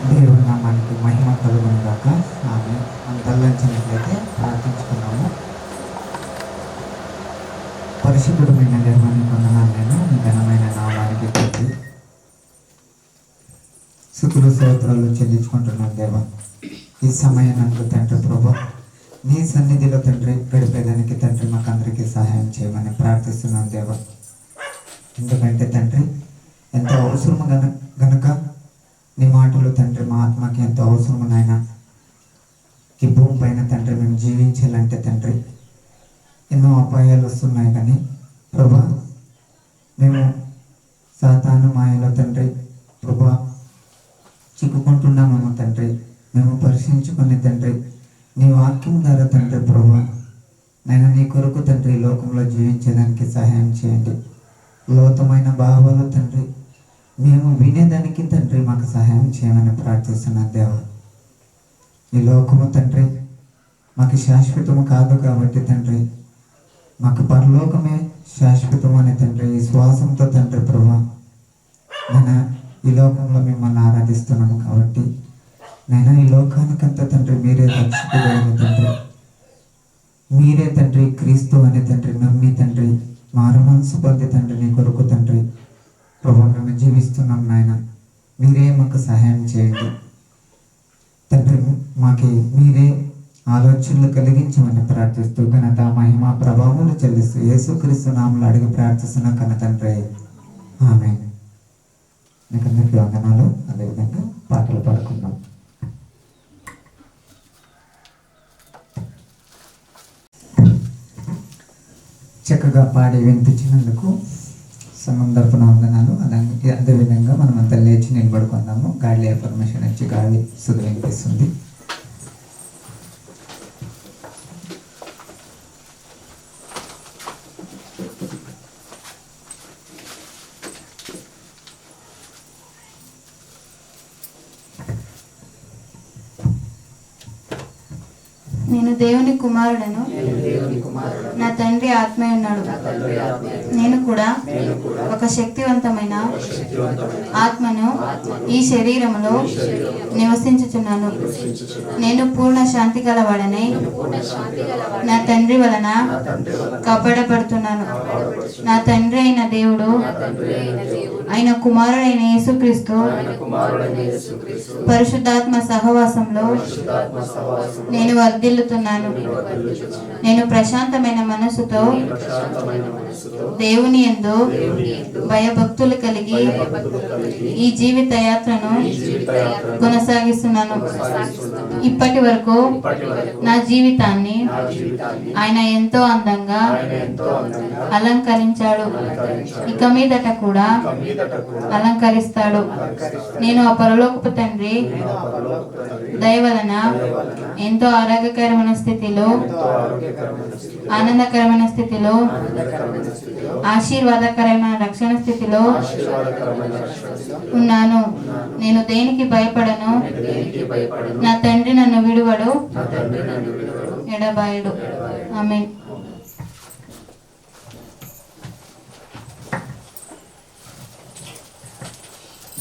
దేవుని నామానికి మహిమ కలుగును గాక. ఆమె మనం తల్లించినట్లయితే ప్రార్థించుకున్నాము. పరిశుద్ధుడమైన దేవాన్ని వందనాలను మీ ఘనమైన నామానికి పెట్టి స్తుతులు స్తోత్రాలు చెల్లించుకుంటున్నాను దేవా. ఈ సమయానికి తండ్రి ప్రభా నీ సన్నిధిలో తండ్రి గడిపేదానికి తండ్రి మాకందరికీ సహాయం చేయమని ప్రార్థిస్తున్నాను దేవా. ఎందుకంటే తండ్రి ఎంతో అవసరము గనుక నీ మాటలు తండ్రి మా ఆత్మకి ఎంతో అవసరము నాయన. ఈ భూమి పైన తండ్రి మేము జీవించాలంటే తండ్రి ఎన్నో అపాయాలు వస్తున్నాయి, కానీ ప్రభా మేము సాతాను మాయలో తండ్రి ప్రభా చిక్కుకుంటున్నామేమో తండ్రి. మేము పరిశీలించుకుని తండ్రి నీ వాక్యం ద్వారా తండ్రి ప్రభా నేను నీ కొరకు తండ్రి లోకంలో జీవించడానికి సహాయం చేయండి. లోతమైన భావాలు తండ్రి మేము వినేదానికి తండ్రి మాకు సహాయం చేయమని ప్రార్థిస్తున్నాను దేవా. ఈ లోకము తండ్రి మాకు శాశ్వతము కాదు కాబట్టి తండ్రి మాకు పరలోకమే శాశ్వతం అని తండ్రి ఈ శ్వాసంతో తండ్రి ప్రభా నేను ఈ లోకంలో మిమ్మల్ని ఆరాధిస్తున్నాము కాబట్టి నేను ఈ లోకానికంతా తండ్రి మీరే రక్షకుడైన తండ్రి, మీరే తండ్రి క్రీస్తు అని తండ్రి నమ్మి తండ్రి మారు మనసు పొంది తండ్రి నీ కొరకు తండ్రి ప్రభా మేము జీవిస్తున్నాం నాయన. మీరే మాకు సహాయం చేయండి తండ్రి. మాకు మీరే ఆలోచనలు కలిగించమని ప్రార్థిస్తూ ఘనత మహిమ ప్రభావములు చెల్లిస్తూ యేసుక్రీస్తు నామములో అడిగి ప్రార్థిస్తున్న కన్న తండ్రి ఆమేన్. మీకు అందరికీ వందనాలు. అదేవిధంగా పాటలు పాడుకుందాం. చక్కగా పాడి వినిపించినందుకు సంఘం తరపున వందనాలు. అదేవిధంగా మనం అంతా లేచి నిలబడుకుందాము. గాలి పర్మిషన్ ఇచ్చి గాలి సుధి వినిపిస్తుంది. నేను దేవుని కుమారుడను, నా తండ్రి ఆత్మ ఉన్నాడు. నేను కూడా ఒక శక్తివంతమైన ఆత్మను ఈ శరీరములో నివసించుచున్నాను. నేను పూర్ణ శాంతి గలవాడనై నా తండ్రి వలన కాపాడబడుతున్నాను. నా తండ్రి అయిన దేవుడు ఆయన కుమారుడైన యేసుక్రీస్తు పరిశుద్ధాత్మ సహవాసంలో నేను వర్ధిల్లుతున్నాను. నేను ప్రశాంతమైన మనసుతో దేవుని యందు భయభక్తులు కలిగి ఈ జీవిత యాత్రను కొనసాగిస్తున్నాను. ఇప్పటి వరకు నా జీవితాన్ని ఆయన ఎంతో అందంగా అలంకరించాడు. ఇక మీదట కూడా అలంకరిస్తాడు. నేను ఆ పరలోకపు తండ్రి దయ వలన ఎంతో ఆరోగ్యకరమైన స్థితిలో, ఆనందకరమైన స్థితిలో, ఆశీర్వాదకరమైన రక్షణ స్థితిలో ఉన్నాను. నేను దేనికి భయపడను. నా తండ్రి నన్ను విడువడు, ఎడబాయడు. ఆమేన్.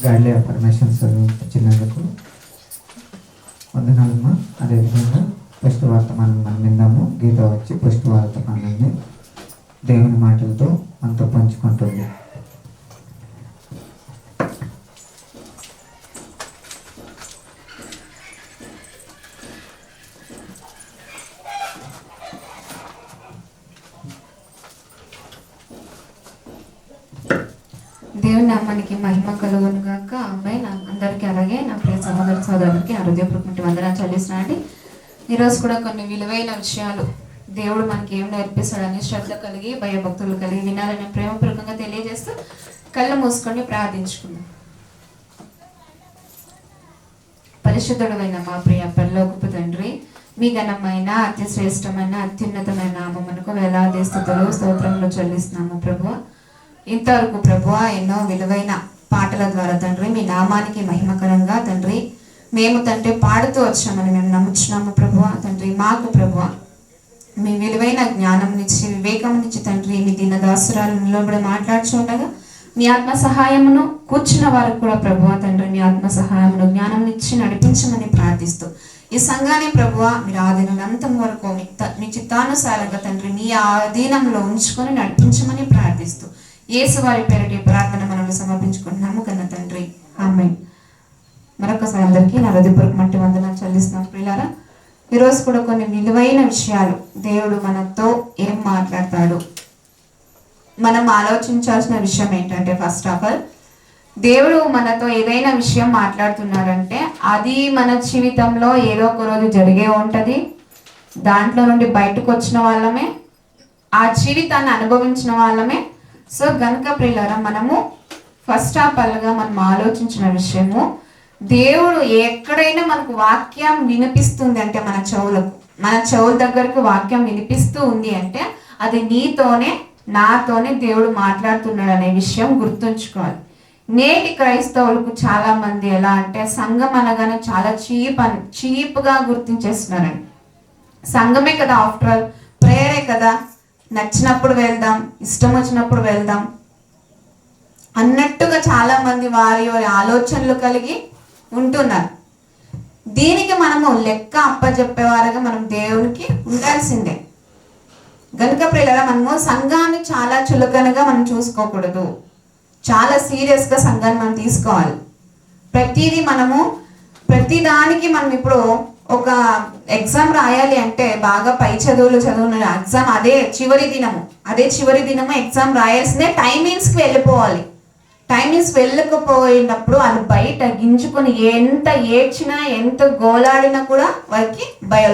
గాలి పర్మిషన్ ఇచ్చినందుకు వందనాలమ్మా. అదేవిధంగా ఫస్ట్ వర్తమానం మనం విందాము. గీత వచ్చి ఫస్ట్ వర్తమానాన్ని దేవుని మాటలతో మనతో పంచుకుంటుంది. దేవుని నామానికి మహిమ కలుగును గాక. అమ్మాయి అందరికీ అలాగే నా ప్రియ సహోదర సోదరులకి హృదయపూర్వక వందనాలు చెల్లిస్తున్నాండి. ఈరోజు కూడా కొన్ని విలువైన విషయాలు దేవుడు మనకి ఏం నేర్పిస్తాడని శ్రద్ధ కలిగి భయభక్తులు కలిగి వినాలని ప్రేమపూర్వకంగా తెలియజేస్తూ కళ్ళు మూసుకొని ప్రార్థించుకుందాం. పరిశుద్ధుడైన మా ప్రియ పరలోకపు తండ్రి, మీ ఘనమైన అతి శ్రేష్టమైన అత్యున్నతమైన నామమునకు వేలాది స్తుతులు స్తోత్రములు చెల్లిస్తున్నాము ప్రభువా. ఇంతవరకు ప్రభువా ఎన్నో విలువైన పాటల ద్వారా తండ్రి మీ నామానికి మహిమకరంగా తండ్రి మేము తండ్రి పాడుతూ వచ్చామని మేము నమ్ముచున్నాము ప్రభువా. తండ్రి మాకు ప్రభువా మీ విలువైన జ్ఞానం నుంచి వివేకం నుంచి తండ్రి మీ దీన దాసురాలు నిలబడి మాట్లాడుచుండగా నీ ఆత్మ సహాయమును కూర్చున్న వారికి కూడా ప్రభువా తండ్రి నీ ఆత్మ సహాయమును జ్ఞానం ఇచ్చి నడిపించమని ప్రార్థిస్తూ ఈ సంఘాన్ని ప్రభువా మీరు ఆదినంతం వరకు మీ చిత్తానుసారంగా తండ్రి నీ ఆధీనంలో ఉంచుకొని నడిపించమని ప్రార్థిస్తూ యేసు వారి పేరిట ఈ ప్రార్థన మనల్ని సమర్పించుకుంటున్నాము కన్న తండ్రి ఆమేన్. మరొకసారి అందరికీ నా హృదయపూర్వక మట్టి వందనాలు చెల్లిస్తున్నాం ప్రియులారా. ఈరోజు కూడా కొన్ని విలువైన విషయాలు దేవుడు మనతో ఏం మాట్లాడతాడు మనం ఆలోచించాల్సిన విషయం ఏంటంటే, ఫస్ట్ ఆఫ్ ఆల్ దేవుడు మనతో ఏదైనా విషయం మాట్లాడుతున్నాడంటే అది మన జీవితంలో ఏదో ఒక రోజు జరిగే ఉంటుంది. దాంట్లో నుండి బయటకు వచ్చిన వాళ్ళమే, ఆ జీవితాన్ని అనుభవించిన వాళ్ళమే. సో గనుక ప్రియులారా, మనము ఫస్ట్ ఆఫ్ ఆల్గా మనం ఆలోచించిన విషయము, దేవుడు ఎక్కడైనా మనకు వాక్యం వినిపిస్తుంది అంటే మన చెవుల దగ్గరకు వాక్యం వినిపిస్తూ ఉంది అంటే అది నీతోనే నాతోనే దేవుడు మాట్లాడుతున్నాడు అనే విషయం గుర్తుంచుకోవాలి. నేటి క్రైస్తవులకు చాలా మంది ఎలా అంటే సంఘం అనగానే చాలా చీప్గా గుర్తించేస్తున్నారండి. సంఘమే కదా, ఆఫ్టర్ ఆల్ ప్రేయరే కదా, నచ్చినప్పుడు వెళ్దాం, ఇష్టం వచ్చినప్పుడు వెళ్దాం అన్నట్టుగా చాలా మంది వారి ఆలోచనలు కలిగి ఉంటున్నారు. దీనికి మనము లెక్క అప్పచెప్పేవారుగా మనం దేవునికి ఉండాల్సిందే. గనుక ప్రియులారా, మనము సంఘాన్ని చాలా చులకనగా మనం చూసుకోకూడదు, చాలా సీరియస్గా సంఘాన్ని మనం తీసుకోవాలి. ప్రతిదానికి మనం ఇప్పుడు ఒక ఎగ్జామ్ రాయాలి అంటే బాగా పై చదువున ఎగ్జామ్ అదే చివరి దినము ఎగ్జామ్ రాయాల్సిందే. టైమింగ్స్కి వెళ్ళిపోవాలి. టైమింగ్స్ వెళ్ళకపోయినప్పుడు వాళ్ళు బయట గింజుకొని ఎంత ఏడ్చినా ఎంత గోలాడినా కూడా వారికి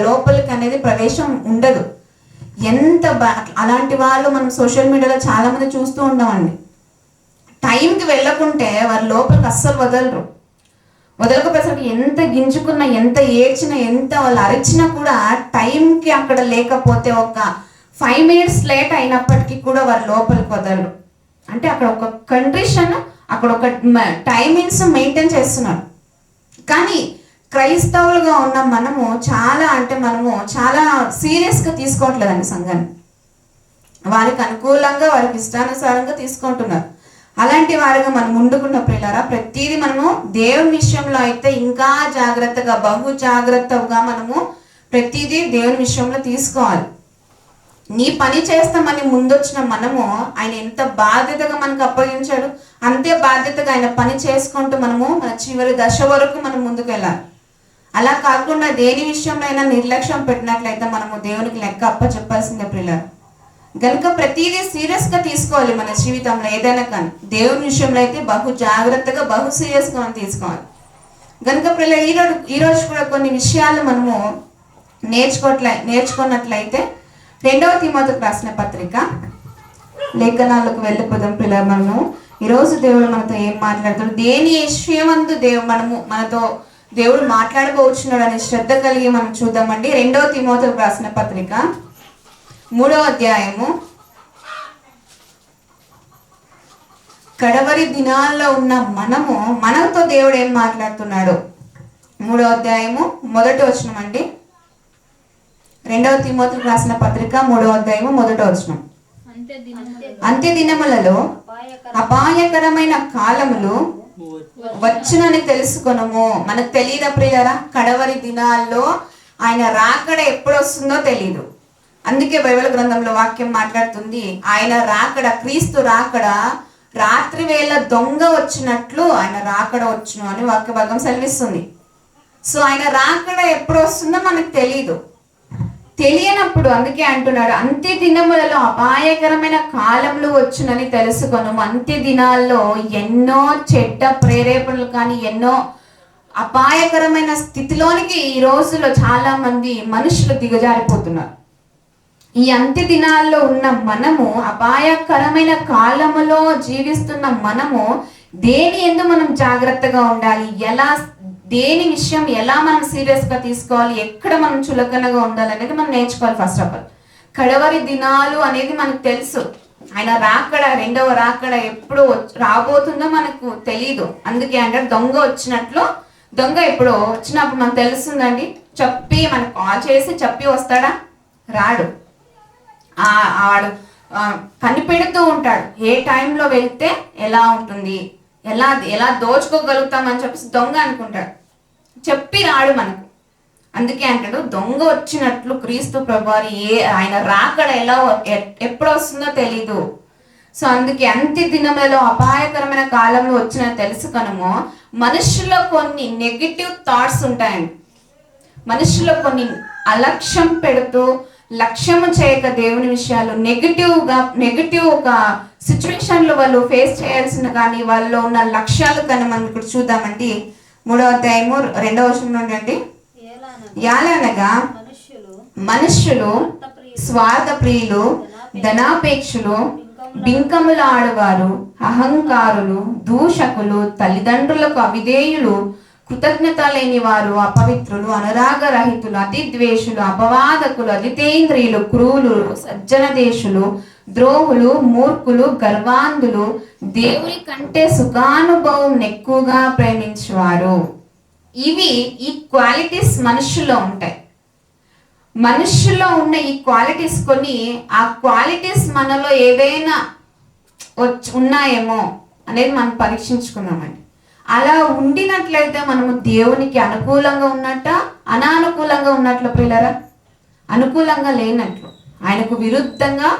లోపలికి అనేది ప్రవేశం ఉండదు. అలాంటి వాళ్ళు మనం సోషల్ మీడియాలో చాలా మంది చూస్తూ ఉంటామండి. టైంకి వెళ్ళకుంటే వారి లోపలికి అస్సలు వదలకపోయేసరికి ఎంత గింజుకున్నా, ఎంత ఏడ్చినా, ఎంత వాళ్ళు అరిచినా కూడా టైంకి అక్కడ లేకపోతే ఒక 5 minutes లేట్ అయినప్పటికీ కూడా వారి లోపలికి వదలరు. అంటే అక్కడ ఒక కండిషన్, అక్కడ ఒక టైమింగ్స్ మెయింటైన్ చేస్తున్నారు. కానీ క్రైస్తవులుగా ఉన్న మనము చాలా సీరియస్గా తీసుకోవట్లేదండి సంఘాన్ని. వారికి అనుకూలంగా, వారికి ఇష్టానుసారంగా తీసుకుంటున్నారు. అలాంటి వారిగా మనం ముందుకున్న ప్రియులారా, ప్రతిదీ మనము దేవుని విషయంలో అయితే ఇంకా జాగ్రత్తగా, బహు జాగ్రత్తగా మనము ప్రతిదీ దేవుని విషయంలో తీసుకోవాలి. నీ పని చేస్తామని ముందొచ్చిన మనము ఆయన ఎంత బాధ్యతగా మనకు అప్పగించాడు, అంతే బాధ్యతగా ఆయన పని చేసుకుంటూ మనము మన చివరి దశ వరకు మనం ముందుకు వెళ్ళాలి. అలా కాకుండా దేని విషయంలో అయినా నిర్లక్ష్యం పెట్టినట్లయితే మనము దేవునికి లెక్క అప్పచెప్పాల్సిందే ప్రియులారా. గనుక ప్రతిదీ సీరియస్గా తీసుకోవాలి మన జీవితంలో. ఏదైనా కానీ దేవుని విషయంలో అయితే బహు జాగ్రత్తగా, బహు సీరియస్గా మనం తీసుకోవాలి. గనుక ప్రియులారా, ఈరోజు కూడా కొన్ని విషయాలు మనము నేర్చుకున్నట్లయితే 2వ తిమోతికి రాసిన పత్రిక లేఖనాలకు వెళ్ళిపోదాం ప్రియులారా. మనము ఈరోజు దేవుడు మనతో ఏం మాట్లాడుతాడు, దేని విషయమందు మనతో దేవుడు మాట్లాడబోచున్నాడు అనే శ్రద్ధ కలిగి మనం చూద్దామండి. 2వ తిమోతికి రాసిన పత్రిక 3వ అధ్యాయము కడవరి దినాల్లో ఉన్న మనతో దేవుడు ఏం మాట్లాడుతున్నాడు. 3వ అధ్యాయము 1వ వచనం అండి. 2వ తిమోతికి రాసిన పత్రిక 3వ అధ్యాయము 1వ వచనం. అంత్య దినములలో అపాయకరమైన కాలములు వచ్చునని తెలుసుకొనము. మనకు తెలియదా ప్రియులారా, కడవరి దినాల్లో ఆయన రాకడ ఎప్పుడు వస్తుందో తెలియదు. అందుకే బైబిల్ గ్రంథంలో వాక్యం మాట్లాడుతుంది, ఆయన రాకడ, క్రీస్తు రాకడ రాత్రి వేళ దొంగ వచ్చినట్లు ఆయన రాకడ వచ్చును అని వాక్య భాగం సెలవిస్తుంది. సో ఆయన రాకడ ఎప్పుడు వస్తుందో మనకు తెలియనప్పుడు అందుకే అంటున్నాడు, అంత్య దినములలో అపాయకరమైన కాలంలో వచ్చునని తెలుసుకొను. అంత్య దినాల్లో ఎన్నో చెడ్డ ప్రేరేపణలు కానీ ఎన్నో అపాయకరమైన స్థితిలోనికి ఈ రోజుల్లో చాలా మంది మనుషులు దిగజారిపోతున్నారు. ఈ అంత్య దినాల్లో ఉన్న మనము, అపాయకరమైన కాలములో జీవిస్తున్న మనము దేని యందు మనం జాగ్రత్తగా ఉండాలి, దేని విషయం ఎలా మనం సీరియస్గా తీసుకోవాలి, ఎక్కడ మనం చులకనగా ఉండాలి అనేది మనం నేర్చుకోవాలి. ఫస్ట్ ఆఫ్ ఆల్ కడవరి దినాలు అనేది మనకు తెలుసు. ఆయన రాకడ, 2వ రాకడ ఎప్పుడు రాబోతుందో మనకు తెలీదు. అందుకే అంటే దొంగ ఎప్పుడు వచ్చినప్పుడు మనకు తెలుస్తుందండి. మనకు కాల్ చేసి చెప్పి వస్తాడా? రాడు. వాడు కనిపెడుతూ ఉంటాడు. ఏ టైంలో వెళ్తే ఎలా ఉంటుంది, ఎలా ఎలా దోచుకోగలుగుతామని చెప్పేసి దొంగ అనుకుంటాడు. చెప్పి రాడు మనకు. అందుకే అంటాడు, దొంగ వచ్చినట్లు క్రీస్తు ప్రభువారు ఆయన రాకడ ఎలా ఎప్పుడు వస్తుందో తెలీదు. సో అందుకే అంత్య దినములలో అపాయకరమైన కాలంలో వచ్చిన తెలుసు కనుము. మనుషుల్లో కొన్ని నెగిటివ్ థాట్స్ ఉంటాయండి. మనుషుల్లో కొన్ని అలక్ష్యం పెడుతూ, లక్ష్యము చేయక దేవుని విషయాలు నెగిటివ్ ఒక సిచ్యువేషన్లో వాళ్ళు ఫేస్ చేయాల్సిన కానీ వాళ్ళలో ఉన్న లక్ష్యాలు కానీ మనం ఇక్కడ చూద్దామండి. 3వ అధ్యాయము 2వ వచనం నుండి అండి. యాలనగా మనుష్యులు స్వార్థ ప్రియులు, ధనాపేక్షులు, బింకముల ఆడువారు, అహంకారులు, దూషకులు, తల్లిదండ్రులకు అవిధేయులు, కృతజ్ఞత లేని వారు, అపవిత్రులు, అనురాగరహితులు, అతిద్వేషులు, అపవాదకులు, అజితేంద్రియులు, క్రూరులు, సజ్జనదేశులు, ద్రోహులు, మూర్ఖులు, గర్వాంధులు, దేవుని కంటే సుఖానుభవం ఎక్కువగా ప్రేమించేవారు. ఇవి ఈ క్వాలిటీస్ మనుషుల్లో ఉంటాయి. మనుషుల్లో ఉన్న ఈ క్వాలిటీస్ కొన్ని, ఆ క్వాలిటీస్ మనలో ఏదైనా ఉన్నాయేమో అనేది మనం పరీక్షించుకున్నామండి. అలా ఉండినట్లయితే మనము దేవునికి అనుకూలంగా ఉన్నట్ట, అనానుకూలంగా ఉన్నట్లు పిల్లరా? అనుకూలంగా లేనట్లు, ఆయనకు విరుద్ధంగా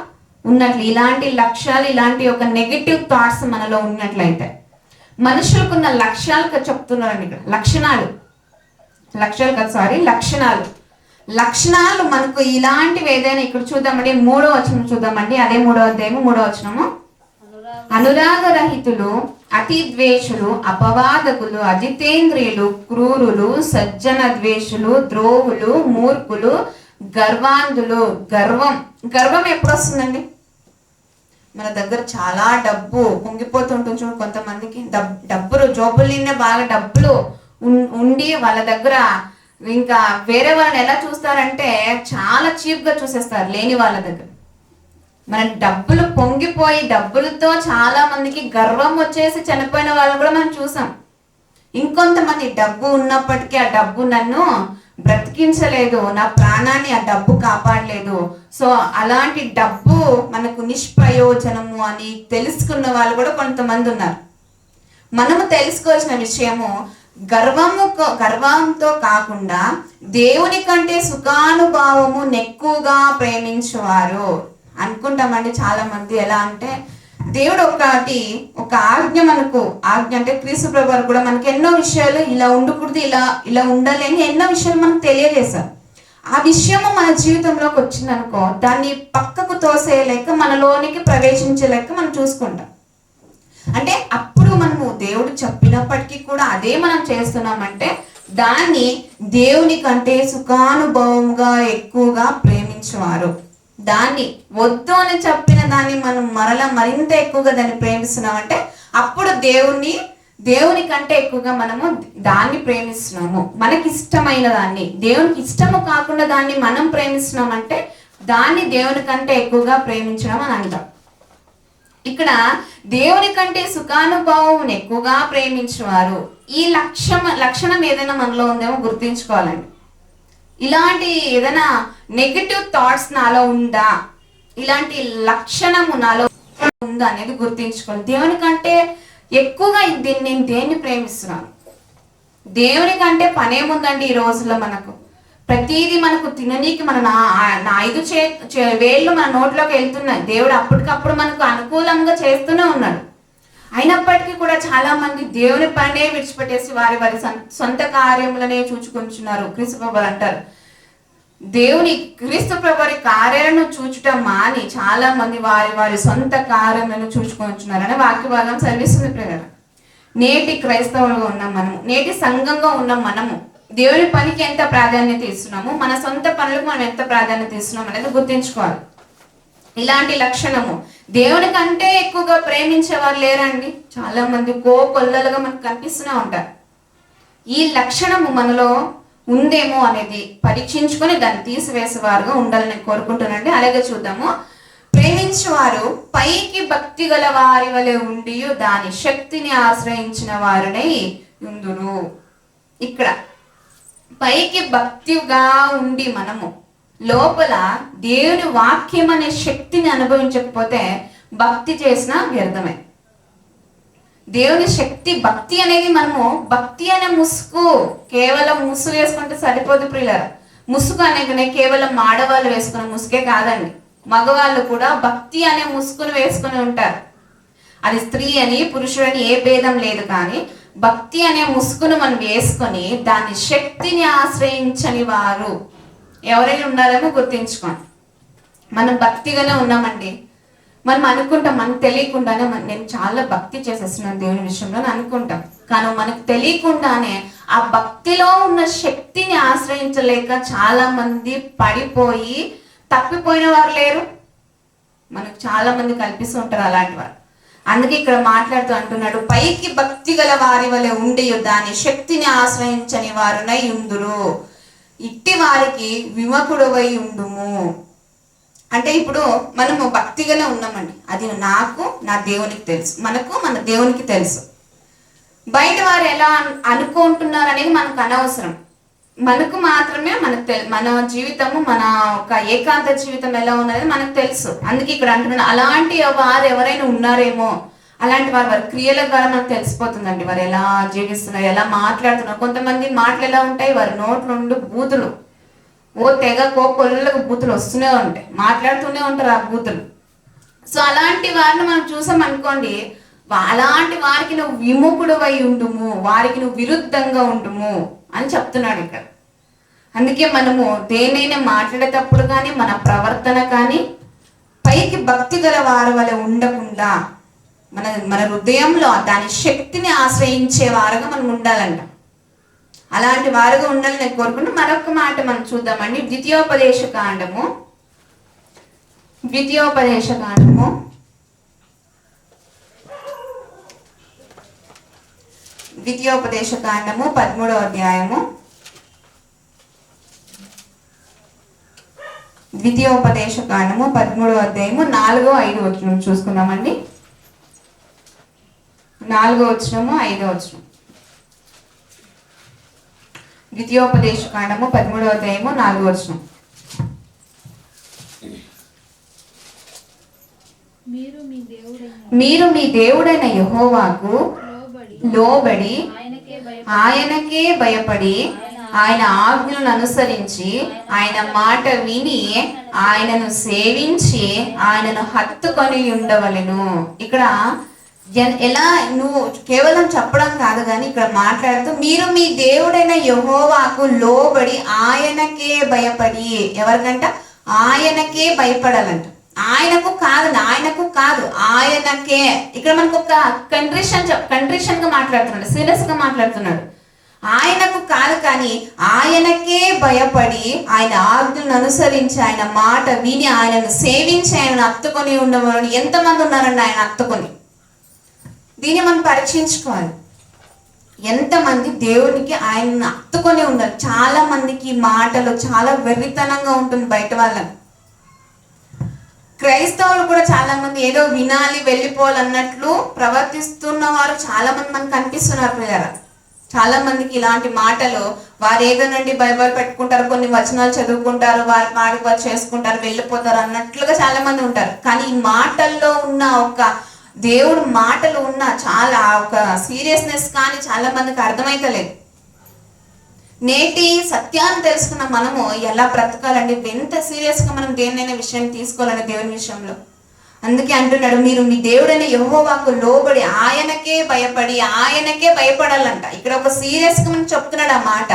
ఉన్నట్లు. ఇలాంటి లక్ష్యాలు, ఇలాంటి ఒక నెగిటివ్ థాట్స్ మనలో ఉన్నట్లయితే మనుషులకున్న లక్ష్యాలు చెప్తున్నారండి ఇక్కడ. లక్షణాలు మనకు ఇలాంటివి ఏదైనా ఇక్కడ చూద్దామండి. 3వ వచనం చూద్దామండి. అదే 3వ అధ్యాయము 3వ వచనము. అనురాగరహితులు, అతి ద్వేషులు, అపవాదకులు, అజితేంద్రియులు, క్రూరులు, సజ్జన ద్వేషులు, ద్రోహులు, మూర్ఖులు, గర్వాంధులు. గర్వం ఎప్పుడు వస్తుందండి? మన దగ్గర చాలా డబ్బు పొంగిపోతుంటుంది చూడు. కొంతమందికి డబ్బులు జోబులు నిండా బాగా డబ్బులు ఉండి వాళ్ళ దగ్గర ఇంకా వేరే వాళ్ళని ఎలా చూస్తారంటే చాలా చీప్గా చూసేస్తారు లేని వాళ్ళ దగ్గర. మన డబ్బులు పొంగిపోయి డబ్బులతో చాలా మందికి గర్వం వచ్చేసి చనిపోయిన వాళ్ళని కూడా మనం చూసాం. ఇంకొంతమంది డబ్బు ఉన్నప్పటికీ ఆ డబ్బు నన్ను బ్రతికించలేదు, నా ప్రాణాన్ని ఆ డబ్బు కాపాడలేదు, సో అలాంటి డబ్బు మనకు నిష్ప్రయోజనము అని తెలుసుకున్న వాళ్ళు కూడా కొంతమంది ఉన్నారు. మనము తెలుసుకోవాల్సిన విషయము, గర్వంతో కాకుండా దేవుని కంటే సుఖానుభావము ఎక్కువగా ప్రేమించేవారు అనుకుంటామండి. చాలా మంది ఎలా అంటే దేవుడు ఒక ఆజ్ఞ అంటే క్రీస్తు ప్రభువు కూడా మనకి ఎన్నో విషయాలు ఇలా ఉండకూడదు, ఇలా ఉండాలి అని ఎన్నో విషయాలు మనకు తెలియజేశారు. ఆ విషయము మన జీవితంలోకి వచ్చిందనుకో, దాన్ని పక్కకు తోసేయలేక మనలోనికి ప్రవేశించలేక మనం చూసుకుంటాం. అంటే అప్పుడు మనము దేవుడు చెప్పినప్పటికీ కూడా అదే మనం చేస్తున్నామంటే దాన్ని దేవుని కంటే సుఖానుభవంగా ఎక్కువగా ప్రేమించేవారు. దాన్ని వద్దు అని చెప్పిన దాన్ని మనం మరింత ఎక్కువగా దాన్ని ప్రేమిస్తున్నామంటే అప్పుడు దేవుని కంటే ఎక్కువగా మనము దాన్ని ప్రేమిస్తున్నాము. మనకి ఇష్టమైన దాన్ని, దేవునికి ఇష్టము కాకుండా దాన్ని మనం ప్రేమిస్తున్నామంటే దాన్ని దేవుని కంటే ఎక్కువగా ప్రేమించడం అని అంటాం. ఇక్కడ దేవుని కంటే సుఖానుభవం ఎక్కువగా ప్రేమించేవారు. ఈ లక్షణం ఏదైనా మనలో ఉందేమో గుర్తించుకోవాలండి. ఇలాంటి ఏదైనా నెగిటివ్ థాట్స్ నాలో ఉందా, ఇలాంటి లక్షణము నాలో ఉందా అనేది గుర్తించుకోవాలి. దేవుని కంటే ఎక్కువగా నేను దేన్ని ప్రేమిస్తున్నాను? దేవుని కంటే పనేముందండి ఈ రోజుల్లో? మనకు ప్రతిదీ మనకు తిననీకి మన 5 వేళ్ళు మన నోట్లోకి వెళ్తున్నాయి. దేవుడు అప్పటికప్పుడు మనకు అనుకూలంగా చేస్తూనే ఉన్నాడు. అయినప్పటికీ కూడా చాలా మంది దేవుని పనే విడిచిపెట్టేసి వారి సొంత కార్యములనే చూచుకుంటున్నారు. క్రీస్తు ప్రభువు అంటారు, క్రీస్తు ప్రభువు కార్యాలను చూచుట మాని చాలా మంది వారి సొంత కార్యములను చూచుకుంటున్నారు అనే వాక్య భాగం చదివిస్తుంది ప్రేరణ. నేటి క్రైస్తవులుగా ఉన్నాం మనము, నేటి సంఘంగా ఉన్నాం మనము. దేవుని పనికి ఎంత ప్రాధాన్యత ఇస్తున్నాము, మన సొంత పనులకు మనం ఎంత ప్రాధాన్యత ఇస్తున్నాం అనేది గుర్తించుకోవాలి. ఇలాంటి లక్షణము దేవుని కంటే ఎక్కువగా ప్రేమించేవారు లేరండి. చాలా మంది కోకొల్లలుగా మనకు కనిపిస్తూనే ఉంటారు. ఈ లక్షణము మనలో ఉందేమో అనేది పరీక్షించుకొని దాన్ని తీసివేసేవారుగా ఉండాలని కోరుకుంటున్నానండి. అలాగే చూద్దాము. ప్రేమించేవారు పైకి భక్తి గల వారి వలె ఉండి దాని శక్తిని ఆశ్రయించిన వారినై ఉందురు. ఇక్కడ పైకి భక్తిగా ఉండి మనము లోపల దేవుని వాక్యం అనే శక్తిని అనుభవించకపోతే భక్తి చేసిన వ్యర్థమే. దేవుని శక్తి, భక్తి అనేది మనము భక్తి అనే ముసుగు కేవలం ముసుగు వేసుకుంటే సరిపోదు ప్రియులారా. ముసుగు అనేది కేవలం ఆడవాళ్ళు వేసుకునే ముసుగే కాదండి, మగవాళ్ళు కూడా భక్తి అనే ముసుగును వేసుకుని ఉంటారు. అది స్త్రీ అని పురుషుడని ఏ భేదం లేదు, కానీ భక్తి అనే ముసుగును మనం వేసుకొని దాని శక్తిని ఆశ్రయించని వారు ఎవరైనా ఉన్నారేమో గుర్తించుకోండి. మనం భక్తిగానే ఉన్నామండి, మనం అనుకుంటాం మనకు తెలియకుండానే నేను చాలా భక్తి చేసేస్తున్నాను దేవుని విషయంలో అని అనుకుంటాం. కానీ మనకు తెలియకుండానే ఆ భక్తిలో ఉన్న శక్తిని ఆశ్రయించలేక చాలా మంది పడిపోయి తప్పిపోయిన వారు లేరు. మనకు చాలా మంది కల్పిస్తూ ఉంటారు అలాంటి వారు. అందుకే ఇక్కడ మాట్లాడుతూ అంటున్నాడు, పైకి భక్తి గల వారి వలె ఉండి దాని శక్తిని ఆశ్రయించని వారునై ఉందురు, ఇట్టి వారికి విముఖుడవై ఉండుము. అంటే ఇప్పుడు మనము భక్తిగానే ఉన్నామండి, అది నాకు నా దేవునికి తెలుసు, మనకు మన దేవునికి తెలుసు. బయట వారు ఎలా అనుకుంటున్నారు అనేది మనకు అనవసరం, మనకు మాత్రమే మన జీవితము, మన ఒక ఏకాంత జీవితం ఎలా ఉన్నది మనకు తెలుసు. అందుకే ఇక్కడ అంటున్నాను, అలాంటి వారు ఎవరైనా ఉన్నారేమో, అలాంటి వారి క్రియల ద్వారా మనకు తెలిసిపోతుందండి వారు ఎలా జీవిస్తున్నారు, ఎలా మాట్లాడుతున్నారు. కొంతమంది మాటలు ఎలా ఉంటాయి, వారి నోట్ల నుండి బూతులు, తెగ కొల్లకు బూతులు వస్తూనే ఉంటాయి, మాట్లాడుతూనే ఉంటారు ఆ బూతులు. సో అలాంటి వారిని మనం చూసాం అనుకోండి, అలాంటి వారికి నువ్వు విముఖుడవై ఉండుము, వారికి నువ్వు విరుద్ధంగా ఉండుము అని చెప్తున్నాడు ఇక్కడ. అందుకే మనము దేనైనా మాట్లాడేటప్పుడు కానీ మన ప్రవర్తన కానీ పైకి భక్తి గల వారి వలె ఉండకుండా మన హృదయంలో దాని శక్తిని ఆశ్రయించే వారుగా మనం ఉండాలంట. అలాంటి వారుగా ఉండాలని నేను కోరుకుంటూ మరొక మాట మనం చూద్దామండి. ద్వితీయోపదేశ కాండము 13వ అధ్యాయము 4-5 వచనం చూసుకుందామండి. 4వ వచనము 5వ వచనం. ద్వితీయోపదేశ కాండము 13వ అధ్యాయము 4వ వచనం. మీరు మీ దేవుడైన యెహోవాకు లోబడి ఆయనకే భయపడి ఆయన ఆజ్ఞలను అనుసరించి ఆయన మాట విని ఆయనను సేవించి ఆయనను హత్తుకొని ఉండవలెను. ఇక్కడ ఎలా నువ్వు కేవలం చెప్పడం కాదు, కానీ ఇక్కడ మాట్లాడుతూ మీరు మీ దేవుడైన యెహోవాకు లోబడి ఆయనకే భయపడి, ఎవరికంట ఆయనకే భయపడాలంట, ఆయనకు కాదు ఆయనకే. ఇక్కడ మనకు ఒక కంట్రిషన్ గా మాట్లాడుతున్నాడు, సీరియస్ గా మాట్లాడుతున్నాడు. ఆయనకు కాదు కానీ ఆయనకే భయపడి ఆయన ఆజ్ఞలను అనుసరించి ఆయన మాట విని ఆయనను సేవించి ఆయనను హత్తుకొని ఉండవలని. ఎంతమంది ఉన్నారండి ఆయన హత్తుకొని? దీన్ని మనం పరీక్షించుకోవాలి. ఎంతమంది దేవునికి ఆయనను హత్తుకొని ఉన్నారు? చాలా మందికి మాటలు చాలా వెర్రితనంగా ఉంటుంది బయట వాళ్ళని. క్రైస్తవులు కూడా చాలా మంది ఏదో వినాలి వెళ్ళిపోవాలన్నట్లు ప్రవర్తిస్తున్న వారు చాలా మంది మనకు కనిపిస్తున్నారు పిల్లరా. చాలా మందికి ఇలాంటి మాటలు, వారు ఏదో నుండి బైబిల్ పెట్టుకుంటారు, కొన్ని వచనాలు చదువుకుంటారు, వారి పాడికి వారు చేసుకుంటారు, వెళ్ళిపోతారు అన్నట్లుగా చాలా మంది ఉంటారు. కానీ ఈ మాటల్లో ఉన్న ఒక దేవుడు మాటలు ఉన్న చాలా ఒక సీరియస్నెస్ కానీ చాలా మందికి అర్థమైతలేదు. నేటి సత్యాన్ని తెలుసుకున్న మనము ఎలా బ్రతకాలండి, ఎంత సీరియస్గా మనం దేన్నైనా విషయాన్ని తీసుకోవాలండి దేవుని విషయంలో. అందుకే అంటున్నాడు, మీరు మీ దేవుడైన యెహోవాకు లోబడి ఆయనకే భయపడి ఆయనకే భయపడాలంట. ఇక్కడ ఒక సీరియస్ గా మనం చెప్తున్నాడు ఆ మాట.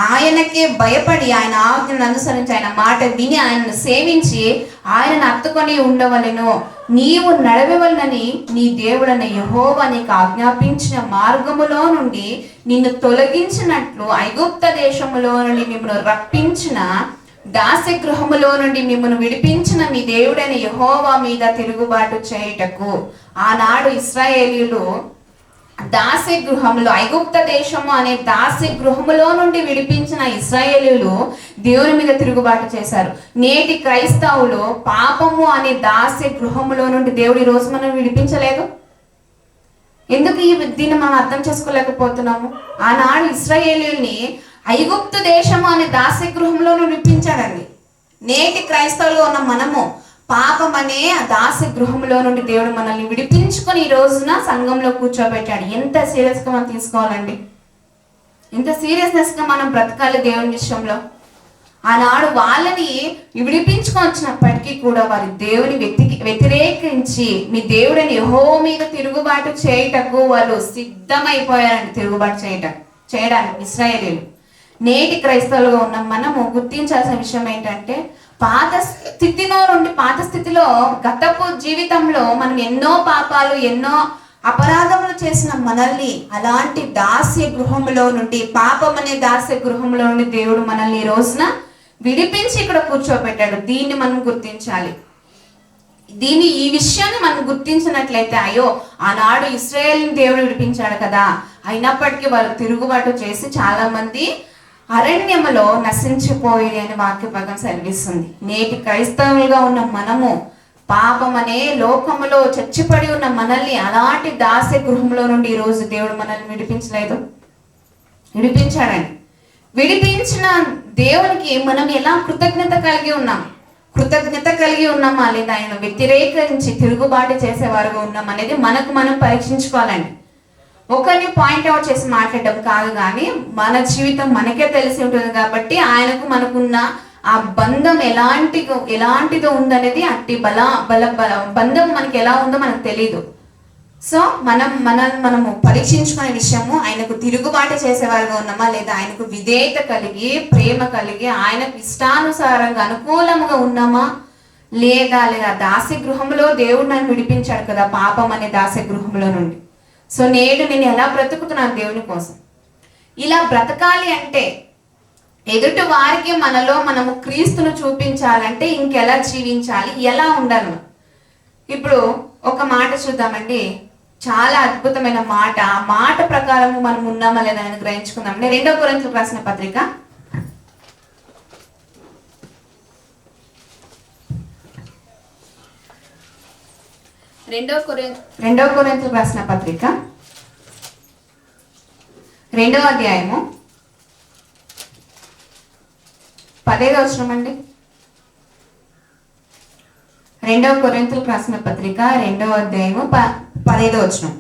ఆయనకే భయపడి ఆయన ఆజ్ఞను అనుసరించి ఆయన మాట విని ఆయనను సేవించి ఆయనను హత్తుకొని ఉండవలెను. నీవు నడవవలనని నీ దేవుడైన యెహోవా నీకు ఆజ్ఞాపించిన మార్గములో నుండి నిన్ను తొలగించినట్లు ఐగుప్త దేశములో నుండి మిమ్మల్ని రప్పించిన దాస్య గృహములో నుండి మిమ్మల్ని విడిపించిన మీ దేవుడైన యెహోవా మీద తిరుగుబాటు చేయుటకు. ఆనాడు ఇశ్రాయేలీయులు దాస్య గృహములో, ఐగుప్త దేశము అనే దాస్య గృహములో నుండి విడిపించిన ఇశ్రాయేలీయులు దేవుని మీద తిరుగుబాటు చేశారు. నేటి క్రైస్తవులు పాపము అనే దాస్య గృహములో నుండి దేవుడు ఈ రోజు మనం విడిపించలేదు. ఎందుకు దీన్ని మనం అర్థం చేసుకోలేకపోతున్నాము? ఆనాడు ఇశ్రాయేలీయుల్ని ఐగుప్తు దేశము అనే దాస్య గృహంలో విడిపించాడండి. నేటి క్రైస్తవులుగా ఉన్న మనము పాపం అనే ఆ దాస్య గృహంలో నుండి దేవుడు మనల్ని విడిపించుకొని ఈ రోజున సంఘంలో కూర్చోబెట్టాడు. ఎంత సీరియస్గా మనం తీసుకోవాలండి, ఎంత సీరియస్నెస్గా మనం బ్రతకాలి దేవుని విషయంలో. ఆనాడు వాళ్ళని విడిపించుకొని వచ్చినప్పటికీ కూడా వారి దేవుని వ్యతిరేకించి మీ దేవుడిని యెహోవా మీద తిరుగుబాటు చేయుటకు వాళ్ళు సిద్ధమైపోయారండి. తిరుగుబాటు చేయడానికి ఇశ్రాయేలీయులు. నేటి క్రైస్తవులుగా ఉన్న మనము గుర్తించాల్సిన విషయం ఏంటంటే, పాత స్థితిలో గతపు జీవితంలో మనం ఎన్నో పాపాలు ఎన్నో అపరాధములు చేసిన మనల్ని అలాంటి దాస్య గృహంలో నుండి, పాపం అనే దాస్య గృహంలో నుండి దేవుడు మనల్ని ఈ రోజున విడిపించి ఇక్కడ కూర్చోబెట్టాడు. దీన్ని మనం గుర్తించాలి. ఈ విషయాన్ని మనం గుర్తించినట్లయితే, అయ్యో ఆనాడు ఇశ్రాయేలుని దేవుడు విడిపించాడు కదా, అయినప్పటికీ వారు తిరుగుబాటు చేసి చాలా మంది అరణ్యములో నశించిపోయి అని వాక్య భాగం సెలవిస్తుంది. నేటి క్రైస్తవులుగా ఉన్న మనము పాపం అనే లోకములో చచ్చిపడి ఉన్న మనల్ని అలాంటి దాస్య గృహంలో నుండి ఈ రోజు దేవుడు మనల్ని విడిపించలేదు, విడిపించాడండి. విడిపించిన దేవునికి మనం ఎలా కృతజ్ఞత కలిగి ఉన్నామా లేదా ఆయన వ్యతిరేకించి తిరుగుబాటు చేసేవారుగా ఉన్నాం అనేది మనకు మనం పరీక్షించుకోవాలండి. ఒకరిని పాయింట్ అవుట్ చేసి మాట్లాడడం కాదు, కానీ మన జీవితం మనకే తెలిసి ఉంటుంది కాబట్టి ఆయనకు మనకున్న ఆ బంధం ఎలాంటిదో ఉందనేది, అట్టి బంధం మనకి ఎలా ఉందో మనకు తెలియదు. సో మనము పరీక్షించుకునే విషయము, ఆయనకు తిరుగుబాటు చేసేవారుగా ఉన్నామా లేదా ఆయనకు విధేయత కలిగి ప్రేమ కలిగి ఆయనకు ఇష్టానుసారంగా అనుకూలంగా ఉన్నామా లేదా దాస్య గృహంలో దేవుడు నన్ను విడిపించాడు కదా పాపం అనే దాస్య గృహంలో నుండి. సో నేడు నేను ఎలా బ్రతుకుతున్నాను దేవుని కోసం. ఇలా బ్రతకాలి అంటే ఎదుటి వారికి మనలో మనము క్రీస్తును చూపించాలంటే ఇంకెలా జీవించాలి, ఎలా ఉండాలి. ఇప్పుడు ఒక మాట చూద్దామండి, చాలా అద్భుతమైన మాట. ఆ మాట ప్రకారం మనం ఉన్నామా లేదా అని గ్రహించుకుందామండి. 2 కొరింథీయులకు రాసిన పత్రిక 2 కొరింథీయులకు రాసిన పత్రిక 2వ అధ్యాయము 10వ వచనం అండి. 2 కొరింథీయులకు రాసిన పత్రిక 2వ అధ్యాయము 10వ వచనం.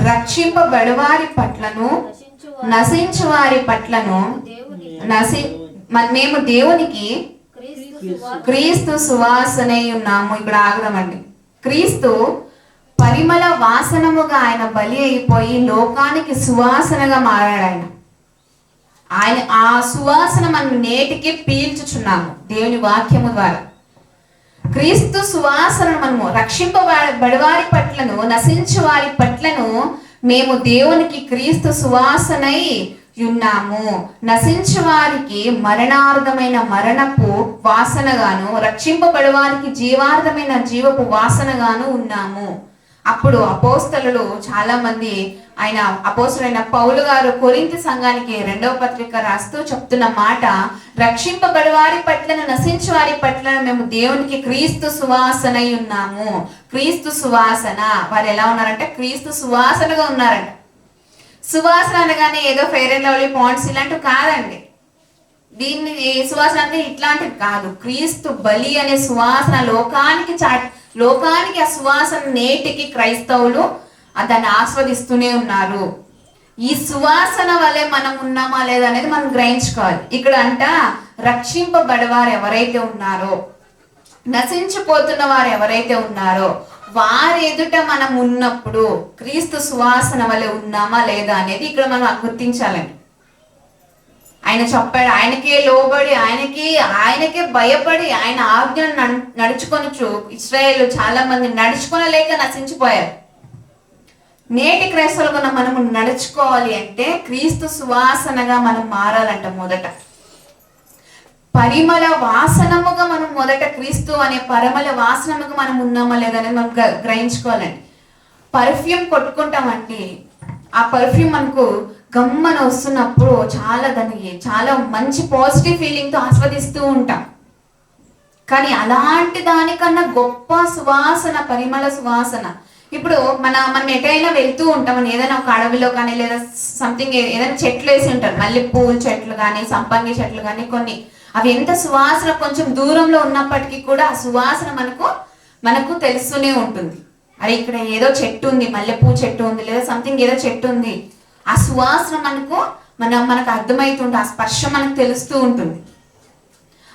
రక్షింపబడువారి పట్లను నశించు వారి పట్లను మేము దేవునికి క్రీస్తు సువాసనై ఉన్నాము. ఇక్కడ ఆగదామండి. క్రీస్తు పరిమళ వాసనముగా ఆయన బలి అయిపోయి లోకానికి సువాసనగా మారాడు. ఆయన ఆ సువాసన మనం నేటికి పీల్చుచున్నాము దేవుని వాక్యము ద్వారా. క్రీస్తు సువాసనను మనము రక్షింపబడివారి పట్లను నశించు వారి పట్లను మేము దేవునికి క్రీస్తు సువాసనై ఉన్నాము. నశించు వారికి మరణార్థమైన మరణపు వాసనగాను, రక్షింపబడివారికి జీవార్థమైన జీవపు వాసనగాను ఉన్నాము. అప్పుడు అపోస్తలులు చాలా మంది, ఆయన అపోస్తలుడైన పౌలు గారు కొరింథీ సంఘానికి 2వ పత్రిక రాస్తూ చెప్తున్న మాట, రక్షింపబడివారి పట్లను నశించు వారి పట్లను మేము దేవునికి క్రీస్తు సువాసనై ఉన్నాము. క్రీస్తు సువాసన. వారు ఎలా ఉన్నారంటే క్రీస్తు సువాసనగా ఉన్నారంట. సువాసన అనగానే ఏదో ఫెయిర్ అండ్ లవ్లీ పాయింట్స్ ఇలాంటివి కాదండి. దీన్ని సువాసన అంటే ఇట్లాంటివి కాదు. క్రీస్తు బలి అనే సువాసన లోకానికి ఆ సువాసన నేటికి క్రైస్తవులు దాన్ని ఆస్వాదిస్తూనే ఉన్నారు. ఈ సువాసన వల్లే మనం ఉన్నామా లేదా అనేది మనం గ్రహించుకోవాలి. ఇక్కడ అంట రక్షింపబడవారు ఎవరైతే ఉన్నారో, నశించిపోతున్న వారు ఎవరైతే ఉన్నారో వారి ఎదుట మనం ఉన్నప్పుడు క్రీస్తు సువాసన వల్లే ఉన్నామా లేదా అనేది ఇక్కడ మనం గుర్తించాలండి. ఆయన చెప్పాడు, ఆయనకే లోబడి ఆయనకే భయపడి ఆయన ఆజ్ఞను నడుచుకొనొచ్చు ఇశ్రాయేలు చాలా మంది నడుచుకోలేక నశించిపోయారు. నేటి క్రైస్తవులుగా మనము నడుచుకోవాలి అంటే క్రీస్తు సువాసనగా మనం మారాలంట. మొదట పరిమళ వాసనముగా మనం మొదట క్రీస్తు అనే పరిమళ వాసనముగా మనం ఉన్నామా లేదని మనం గ్రహించుకోవాలండి. పర్ఫ్యూమ్ కొట్టుకుంటామండి, ఆ పర్ఫ్యూమ్ మనకు గమ్మన వస్తున్నప్పుడు చాలా మంచి పాజిటివ్ ఫీలింగ్తో ఆస్వాదిస్తూ ఉంటాం. కానీ అలాంటి దానికన్నా గొప్ప సువాసన, పరిమళ సువాసన ఇప్పుడు మనం ఎటైనా వెళ్తూ ఉంటాం, ఏదైనా ఒక అడవిలో కానీ లేదా సంథింగ్ ఏదైనా చెట్లు వేసి ఉంటారు, మళ్ళీ పూల చెట్లు కానీ సంపంగి చెట్లు కానీ కొన్ని, అవి ఎంత సువాసన కొంచెం దూరంలో ఉన్నప్పటికీ కూడా ఆ సువాసన మనకు తెలుస్తూనే ఉంటుంది. అరే ఇక్కడ ఏదో చెట్టు ఉంది, మల్లెపూ చెట్టు ఉంది లేదా సంథింగ్ ఏదో చెట్టు ఉంది, ఆ సువాసన మనకు అర్థమవుతుంది, ఆ స్పర్శ మనకు తెలుస్తూ ఉంటుంది.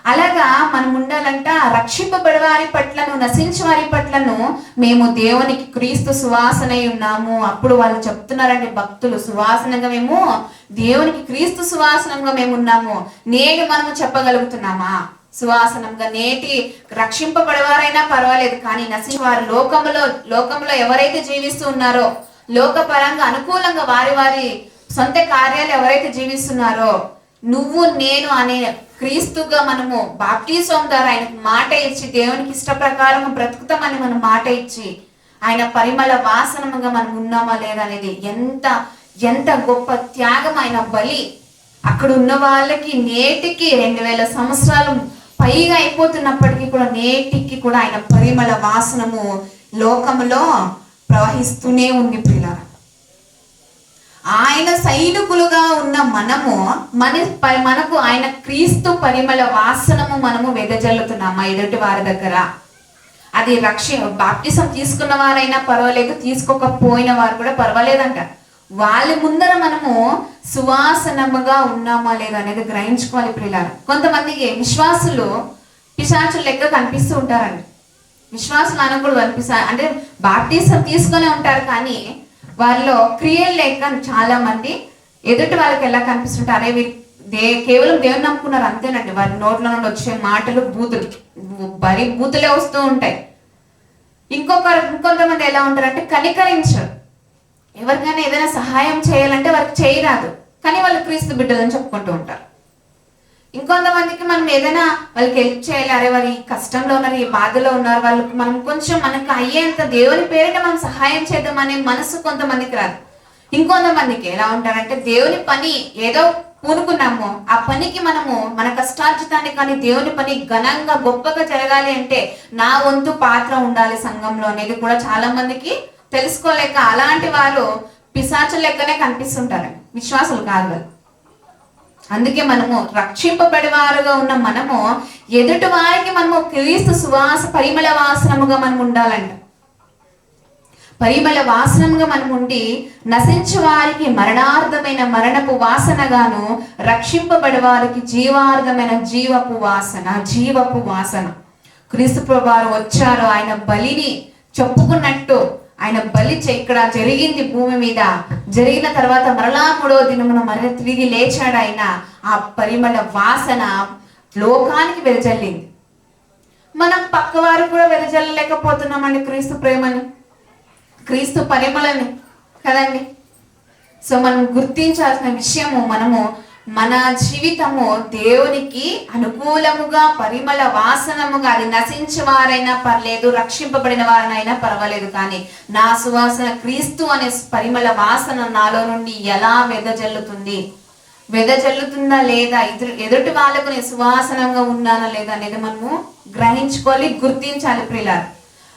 అలాగా మనం ఉండాలంట రక్షింపబడి వారి పట్లను నశించే వారి పట్లను మేము దేవునికి క్రీస్తు సువాసనై ఉన్నాము. అప్పుడు వాళ్ళు చెప్తున్నారండి భక్తులు, సువాసనగా మేము దేవునికి క్రీస్తు సువాసనంగా మేము ఉన్నాము. నేడు మనము చెప్పగలుగుతున్నామా సువాసనంగా? నేటి రక్షింపబడేవారైనా పర్వాలేదు, కానీ నశించేవారు లోకంలో ఎవరైతే జీవిస్తూ ఉన్నారో, లోకపరంగా అనుకూలంగా వారి సొంత కార్యాలు ఎవరైతే జీవిస్తున్నారో, నువ్వు నేను అనే క్రీస్తుగా మనము బాప్టిజం ద్వారా ఆయనకు మాట ఇచ్చి దేవునికి ఇష్ట ప్రకారం బ్రతుకుతామని మనం మాట ఇచ్చి ఆయన పరిమళ వాసనముగా మనం ఉన్నామా లేదా అనేది ఎంత గొప్ప త్యాగం, ఆయన బలి. అక్కడ ఉన్న వాళ్ళకి నేటికి 2000 సంవత్సరాలు పైగా అయిపోతున్నప్పటికీ కూడా నేటికి కూడా ఆయన పరిమళ వాసనము లోకంలో ప్రవహిస్తూనే ఉంది ప్రియులారా. ఆయన సైనికులుగా ఉన్న మనకు ఆయన క్రీస్తు పరిమళ వాసనము మనము వెదజల్లుతున్నామా ఎదుటి వారి దగ్గర? అది బాప్టిజం తీసుకున్న వారైనా పర్వాలేదు, తీసుకోకపోయిన వారు కూడా పర్వాలేదంట. వాళ్ళ ముందర మనము సువాసనముగా ఉన్నామా లేదా అనేది గ్రహించుకోవాలి ప్రియులారా. కొంతమందికి విశ్వాసులు పిశాచులు లెక్క కనిపిస్తూ ఉంటారండి. విశ్వాసులు అనకూడదు అంటే బాప్టిజం తీసుకునే ఉంటారు, కానీ వాళ్ళలో క్రియలు లేక చాలా మంది ఎదుటి వాళ్ళకి ఎలా కనిపిస్తుంటారు, అరే కేవలం దేవుని నమ్ముకున్నారు అంతేనండి. వారి నోట్ల నుండి వచ్చే మాటలు బూతులే వస్తూ ఉంటాయి. ఇంకొంతమంది ఎలా ఉంటారంటే కనికరించరు. ఎవరికైనా ఏదైనా సహాయం చేయాలంటే వారికి చేయరాదు, కానీ వాళ్ళు క్రీస్తు బిడ్డలని చెప్పుకుంటూ ఉంటారు. ఇంకొంతమందికి మనం ఏదైనా వాళ్ళకి హెల్ప్ చేయాలి, అరే వారు ఈ కష్టంలో ఉన్నారు, ఈ బాధలో ఉన్నారు, వాళ్ళకి మనం కొంచెం మనకు అయ్యేంత దేవుని పేరిట మనం సహాయం చేద్దాం అనే మనసు కొంతమందికి రాదు. ఇంకొంతమందికి ఎలా ఉంటారంటే దేవుని పని ఏదో పూనుకున్నాము, ఆ పనికి మన కష్టార్జితాన్ని, కానీ దేవుని పని ఘనంగా గొప్పగా జరగాలి అంటే నా వంతు పాత్ర ఉండాలి సంఘంలో అనేది కూడా చాలా మందికి తెలుసుకోలేక అలాంటి వారు పిశాచుల లెక్కనే కనిపిస్తుంటారండి, విశ్వాసులు కాదు. అందుకే మనము రక్షింపబడివారుగా ఉన్న మనము ఎదుటి వారికి మనము క్రీస్తు పరిమళ వాసనముగా మనం ఉండాలంట. పరిమళ వాసనముగా మనం ఉండి నశించు వారికి మరణార్థమైన మరణపు వాసనగాను, రక్షింపబడి వారికి జీవార్థమైన జీవపు వాసన. క్రీస్తు ప్రభువారు వచ్చారు, ఆయన బలిని చెప్పుకున్నట్టు ఆయన బలి ఇక్కడ జరిగింది, భూమి మీద జరిగిన తర్వాత మరలా 3వ దినమున మరలా తిరిగి లేచాడు ఆయన. ఆ పరిమళ వాసన లోకానికి వెదజల్లింది. మనం పక్కవారు కూడా వెదజల్లలేకపోతున్నామండి క్రీస్తు ప్రేమని, క్రీస్తు పరిమళని కదండి. సో మనం గుర్తించాల్సిన విషయము, మన జీవితము దేవునికి అనుకూలముగా పరిమళ వాసనముగా, అది నశించే వారైనా పర్లేదు, రక్షింపబడిన వారైనా పర్వాలేదు, కానీ నా సువాసన క్రీస్తు అనే పరిమళ వాసన నాలో నుండి ఎలా వెదజల్లుతుందా లేదా, ఎదుటి వాళ్ళకు నేను సువాసనంగా ఉన్నానా లేదా అనేది మనము గ్రహించుకోవాలి, గుర్తించాలి ప్రియులారా.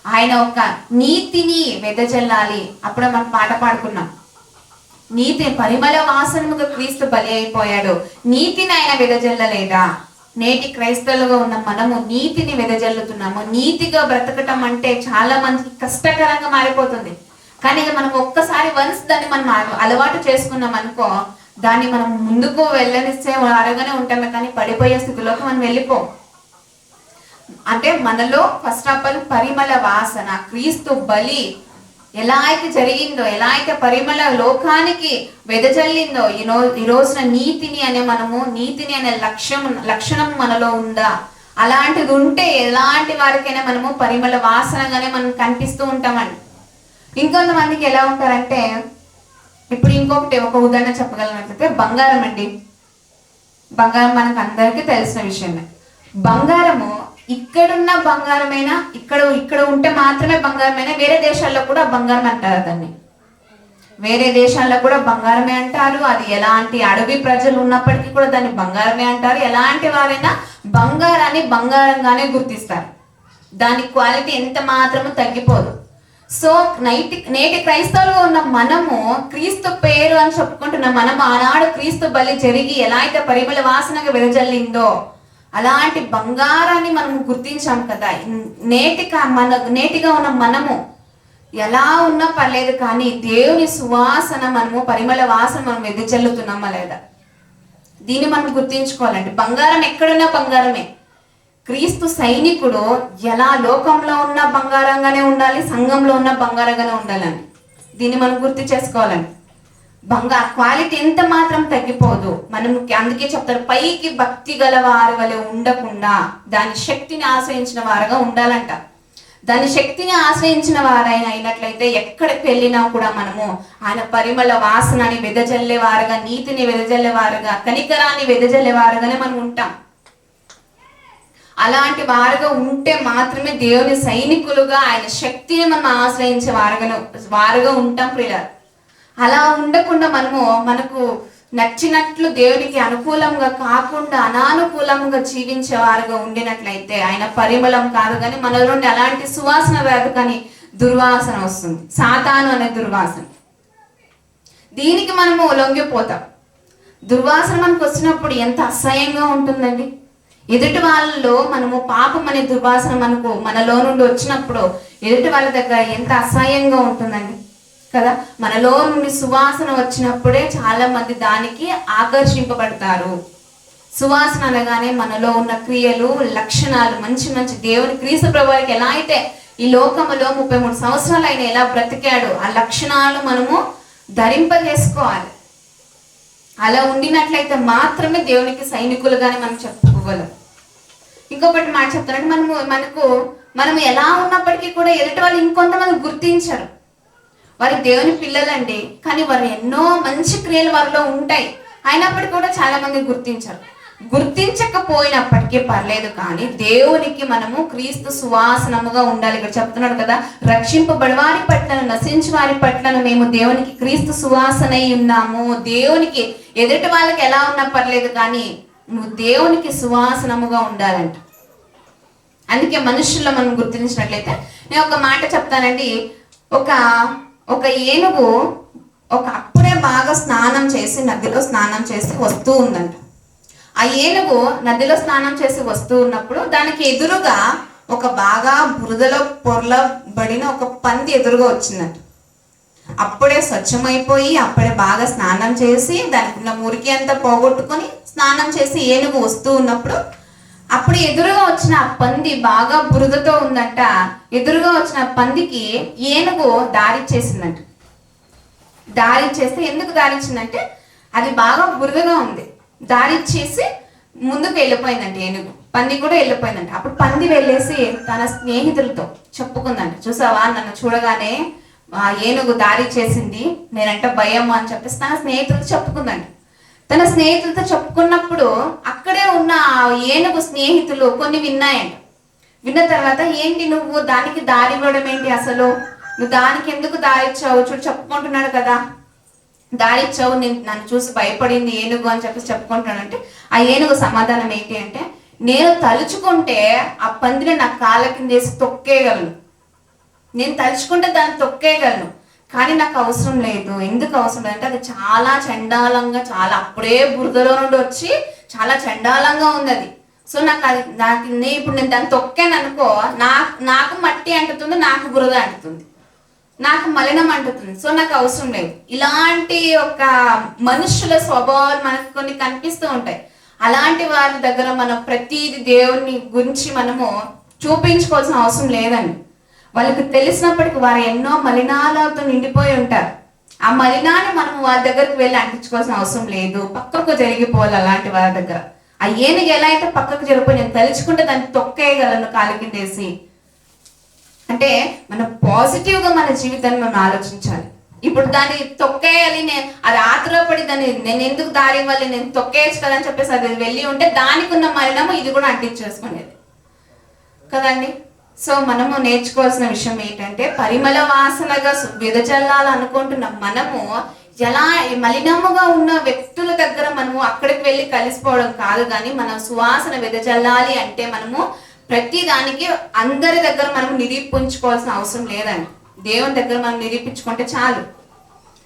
ఆయన ఒక నీతిని వెదజల్లాలి. అప్పుడే మనం పాట పాడుకున్నాం, నీతి పరిమళ వాసనముగా క్రీస్తు బలి అయిపోయాడు, నీతిని ఆయన వెదజల్లలేదా? నేటి క్రైస్తవులుగా ఉన్న మనము నీతిని వెదజల్లుతున్నాము. నీతిగా బ్రతకటం అంటే చాలా మందికి కష్టకరంగా మారిపోతుంది, కానీ మనం ఒక్కసారి దాన్ని మనం అలవాటు చేసుకున్నాం అనుకో, దాన్ని మనం ముందుకు వెళ్ళనిస్తే అరగానే ఉంటామే, కానీ పడిపోయే స్థితిలోకి మనం వెళ్ళిపోం. అంటే మనలో ఫస్ట్ ఆఫ్ ఆల్ పరిమళ వాసన, క్రీస్తు బలి ఎలా అయితే జరిగిందో, ఎలా అయితే పరిమళ లోకానికి వెదజల్లిందో, ఈ రోజున నీతిని అనే లక్షణం మనలో ఉందా? అలాంటిది ఉంటే ఎలాంటి వారికైనా మనము పరిమళ వాసనగానే మనం కనిపిస్తూ ఉంటామండి. ఇంకొంతమందికి ఎలా ఉంటారంటే, ఇప్పుడు ఒక ఉదాహరణ చెప్పగలనట్లయితే బంగారం అండి. బంగారం మనకు అందరికీ తెలిసిన విషయమే. బంగారము ఇక్కడున్న బంగారమైనా, ఇక్కడ ఉంటే మాత్రమే బంగారమైనా, వేరే దేశాల్లో కూడా బంగారం అంటారు దాన్ని. వేరే దేశాల్లో కూడా బంగారమే అంటారు. అది ఎలాంటి అడవి ప్రజలు ఉన్నప్పటికీ కూడా దాన్ని బంగారమే అంటారు. ఎలాంటి వారైనా బంగారాన్ని బంగారంగానే గుర్తిస్తారు. దాని క్వాలిటీ ఎంత మాత్రము తగ్గిపోదు. సో నేటి క్రైస్తవులుగా ఉన్న మనము క్రీస్తు పేరు అని చెప్పుకుంటున్న మనము ఆనాడు క్రీస్తు బలి జరిగి ఎలా అయితే పరిమళ వాసనగా వెదజల్లిందో అలాంటి బంగారాన్ని మనం గుర్తించాం కదా. నేటిగా ఉన్న మనము ఎలా ఉన్నా పర్లేదు, కానీ దేవుని సువాసన మనము పరిమళ వాసన మనం వెదజల్లుతున్నామా లేదా, దీన్ని మనం గుర్తించుకోవాలండి. బంగారం ఎక్కడున్నా బంగారమే. క్రీస్తు సైనికుడు ఎలా లోకంలో ఉన్న బంగారంగానే ఉండాలి, సంఘంలో ఉన్న బంగారంగానే ఉండాలని దీన్ని మనం గుర్తు చేసుకోవాలండి. క్వాలిటీ ఎంత మాత్రం తగ్గిపోదు. మనం అందుకే చెప్తారు, పైకి భక్తి గల వారి వలె ఉండకుండా దాని శక్తిని ఆశ్రయించిన వారుగా ఉండాలంట. దాని శక్తిని ఆశ్రయించిన వారైన అయినట్లయితే ఎక్కడికి వెళ్ళినా కూడా మనము ఆయన పరిమళ వాసనని వెదజల్లేవారుగా, నీతిని వెదజల్లేవారుగా, కనికరాన్ని వెదజల్లేవారుగానే మనం ఉంటాం. అలాంటి వారుగా ఉంటే మాత్రమే దేవుని సైనికులుగా ఆయన శక్తిని మనం ఆశ్రయించే వారుగా ఉంటాం ప్రియులారా. అలా ఉండకుండా మనకు నచ్చినట్లు దేవునికి అనుకూలంగా కాకుండా అనానుకూలంగా జీవించే వారుగా ఉండినట్లయితే ఆయన పరిమళం కాదు, కానీ మనలో నుండి అలాంటి సువాసన రాదు, కానీ దుర్వాసన వస్తుంది, సాతాను అనే దుర్వాసన. దీనికి మనము లొంగిపోతాం. దుర్వాసన మనకు వచ్చినప్పుడు ఎంత అసహ్యంగా ఉంటుందండి. ఎదుటి వాళ్ళలో మనము పాపం అనే దుర్వాసన మనలో నుండి వచ్చినప్పుడు ఎదుటి వాళ్ళ దగ్గర ఎంత అసహ్యంగా ఉంటుందండి కదా. మనలో నుండి సువాసన వచ్చినప్పుడే చాలా మంది దానికి ఆకర్షింపబడతారు. సువాసన అనగానే మనలో ఉన్న క్రియలు, లక్షణాలు, మంచి మంచి దేవుని క్రీస్తు ప్రభువుకి ఎలా అయితే ఈ లోకములో 33 సంవత్సరాలు ఆయన ఎలా బ్రతికాడు ఆ లక్షణాలు మనము ధరింపజేసుకోవాలి. అలా ఉండినట్లయితే మాత్రమే దేవునికి సైనికులుగానే మనం చెప్పుకోగలం. ఇంకొకటి మాట చెప్తానంటే, మనము ఎలా ఉన్నప్పటికీ కూడా ఎదుటి వాళ్ళు ఇంకొంతమంది గుర్తించరు. వారి దేవుని పిల్లలండి, కానీ వారు ఎన్నో మంచి క్రియలు వారిలో ఉంటాయి, అయినప్పటికీ కూడా చాలా మంది గుర్తించరు. గుర్తించకపోయినప్పటికీ పర్లేదు, కానీ దేవునికి మనము క్రీస్తు సువాసనముగా ఉండాలి. ఇక్కడ చెప్తున్నాడు కదా, రక్షింపబడి వారి పట్లను, నశించి వారి పట్లను మేము దేవునికి క్రీస్తు సువాసనై ఉన్నాము. దేవునికి ఎదుటి వాళ్ళకి ఎలా ఉన్నా పర్లేదు, కానీ నువ్వు దేవునికి సువాసనముగా ఉండాలంట. అందుకే మనుషుల్లో మనం గుర్తించినట్లయితే, నేను ఒక మాట చెప్తానండి. ఒక ఏనుగు అప్పుడే బాగా స్నానం చేసి నదిలో స్నానం చేసి వస్తూ ఉందంట. ఆ ఏనుగు నదిలో స్నానం చేసి వస్తూ ఉన్నప్పుడు దానికి ఎదురుగా ఒక బాగా బురదలో పొరలబడిన ఒక పంది ఎదురుగా వచ్చిందంట. అప్పుడే స్వచ్ఛమైపోయి అప్పుడే బాగా స్నానం చేసి దానికి ఉన్న మురికి అంతా పోగొట్టుకొని స్నానం చేసి ఏనుగు వస్తూ ఉన్నప్పుడు అప్పుడు ఎదురుగా వచ్చిన పంది బాగా బురదతో ఉందంట. ఎదురుగా వచ్చిన పందికి ఏనుగు దారిచ్చేసిందంట. దారిచ్చేస్తే ఎందుకు దారిచ్చిందంటే అది బాగా బురదగా ఉంది. దారిచ్చేసి ముందుకు వెళ్ళిపోయిందంట ఏనుగు. పంది కూడా వెళ్ళిపోయిందంట. అప్పుడు పంది వెళ్ళేసి తన స్నేహితులతో చెప్పుకుందంట, చూసావా నన్ను చూడగానే ఏనుగు దారి చేసింది, నేనంటే భయం అని చెప్పేసి తన స్నేహితులతో చెప్పుకుందంట. తన స్నేహితులతో చెప్పుకున్నప్పుడు అక్కడే ఉన్న ఏనుగు స్నేహితులు కొన్ని విన్నాయంట. విన్న తర్వాత, ఏంటి నువ్వు దానికి దారి ఇవ్వడం ఏంటి, అసలు నువ్వు దానికి ఎందుకు దారి ఇచ్చావు, చూడు చెప్పుకుంటున్నాడు కదా దారి ఇచ్చావు, నన్ను చూసి భయపడింది ఏనుగు అని చెప్పేసి చెప్పుకుంటున్నాడంటే ఆ ఏనుగు సమాధానం ఏంటి అంటే, నేను తలుచుకుంటే ఆ పందిని నా కాళ్ళ కింద వేసి తొక్కేయగలను, నేను తలుచుకుంటే దాన్ని తొక్కేయగలను, కానీ నాకు అవసరం లేదు. ఎందుకు అవసరం లేదంటే అది చాలా చండాలంగా, చాలా అప్పుడే బురదలో నుండి వచ్చి చాలా చండాలంగా ఉంది అది. సో ఇప్పుడు నేను దాన్ని తొక్కాను అనుకో, నాకు మట్టి అంటుతుంది, నాకు బురద అంటుతుంది, నాకు మలినం అంటుతుంది. సో నాకు అవసరం లేదు. ఇలాంటి ఒక మనుషుల స్వభావాలు మనకు కొన్ని కనిపిస్తూ ఉంటాయి. అలాంటి వారి దగ్గర మనం ప్రతిది దేవుని గురించి మనము చూపించుకోవాల్సిన అవసరం లేదండి. వాళ్ళకి తెలిసినప్పటికీ వారు ఎన్నో మలినాలతో నిండిపోయి ఉంటారు. ఆ మలినాన్ని మనం వారి దగ్గరికి వెళ్ళి అంటించుకోవాల్సిన అవసరం లేదు. పక్కకు జరిగిపోవాలి అలాంటి వారి దగ్గర. ఆ ఏనుగు ఎలా అయితే పక్కకు జరిగిపోయి నేను తలుచుకుంటే దాన్ని తొక్కేయగలను కాలు కిందేసి. అంటే మనం పాజిటివ్గా మన జీవితాన్ని మనం ఆలోచించాలి. ఇప్పుడు దాన్ని తొక్కేయాలి, అది ఆతురపడి దాన్ని నేను ఎందుకు దారి ఇవ్వాలి, నేను తొక్కేయచ్చు కదా అని చెప్పేసి అది వెళ్ళి ఉంటే దానికి ఉన్న మలినము ఇది కూడా అంటించేసుకునేది కదండి. సో మనము నేర్చుకోవాల్సిన విషయం ఏంటంటే, పరిమళ వాసనగా వెదజల్లాలనుకుంటున్న మనము ఎలా మలినముగా ఉన్న వ్యక్తుల దగ్గర మనము అక్కడికి వెళ్ళి కలిసిపోవడం కాదు, కానీ మనం సువాసన వెదజల్లాలి అంటే మనము ప్రతి దానికి అందరి దగ్గర మనం నిరూపించుకోవాల్సిన అవసరం లేదండి. దేవుని దగ్గర మనం నిరూపించుకుంటే చాలు.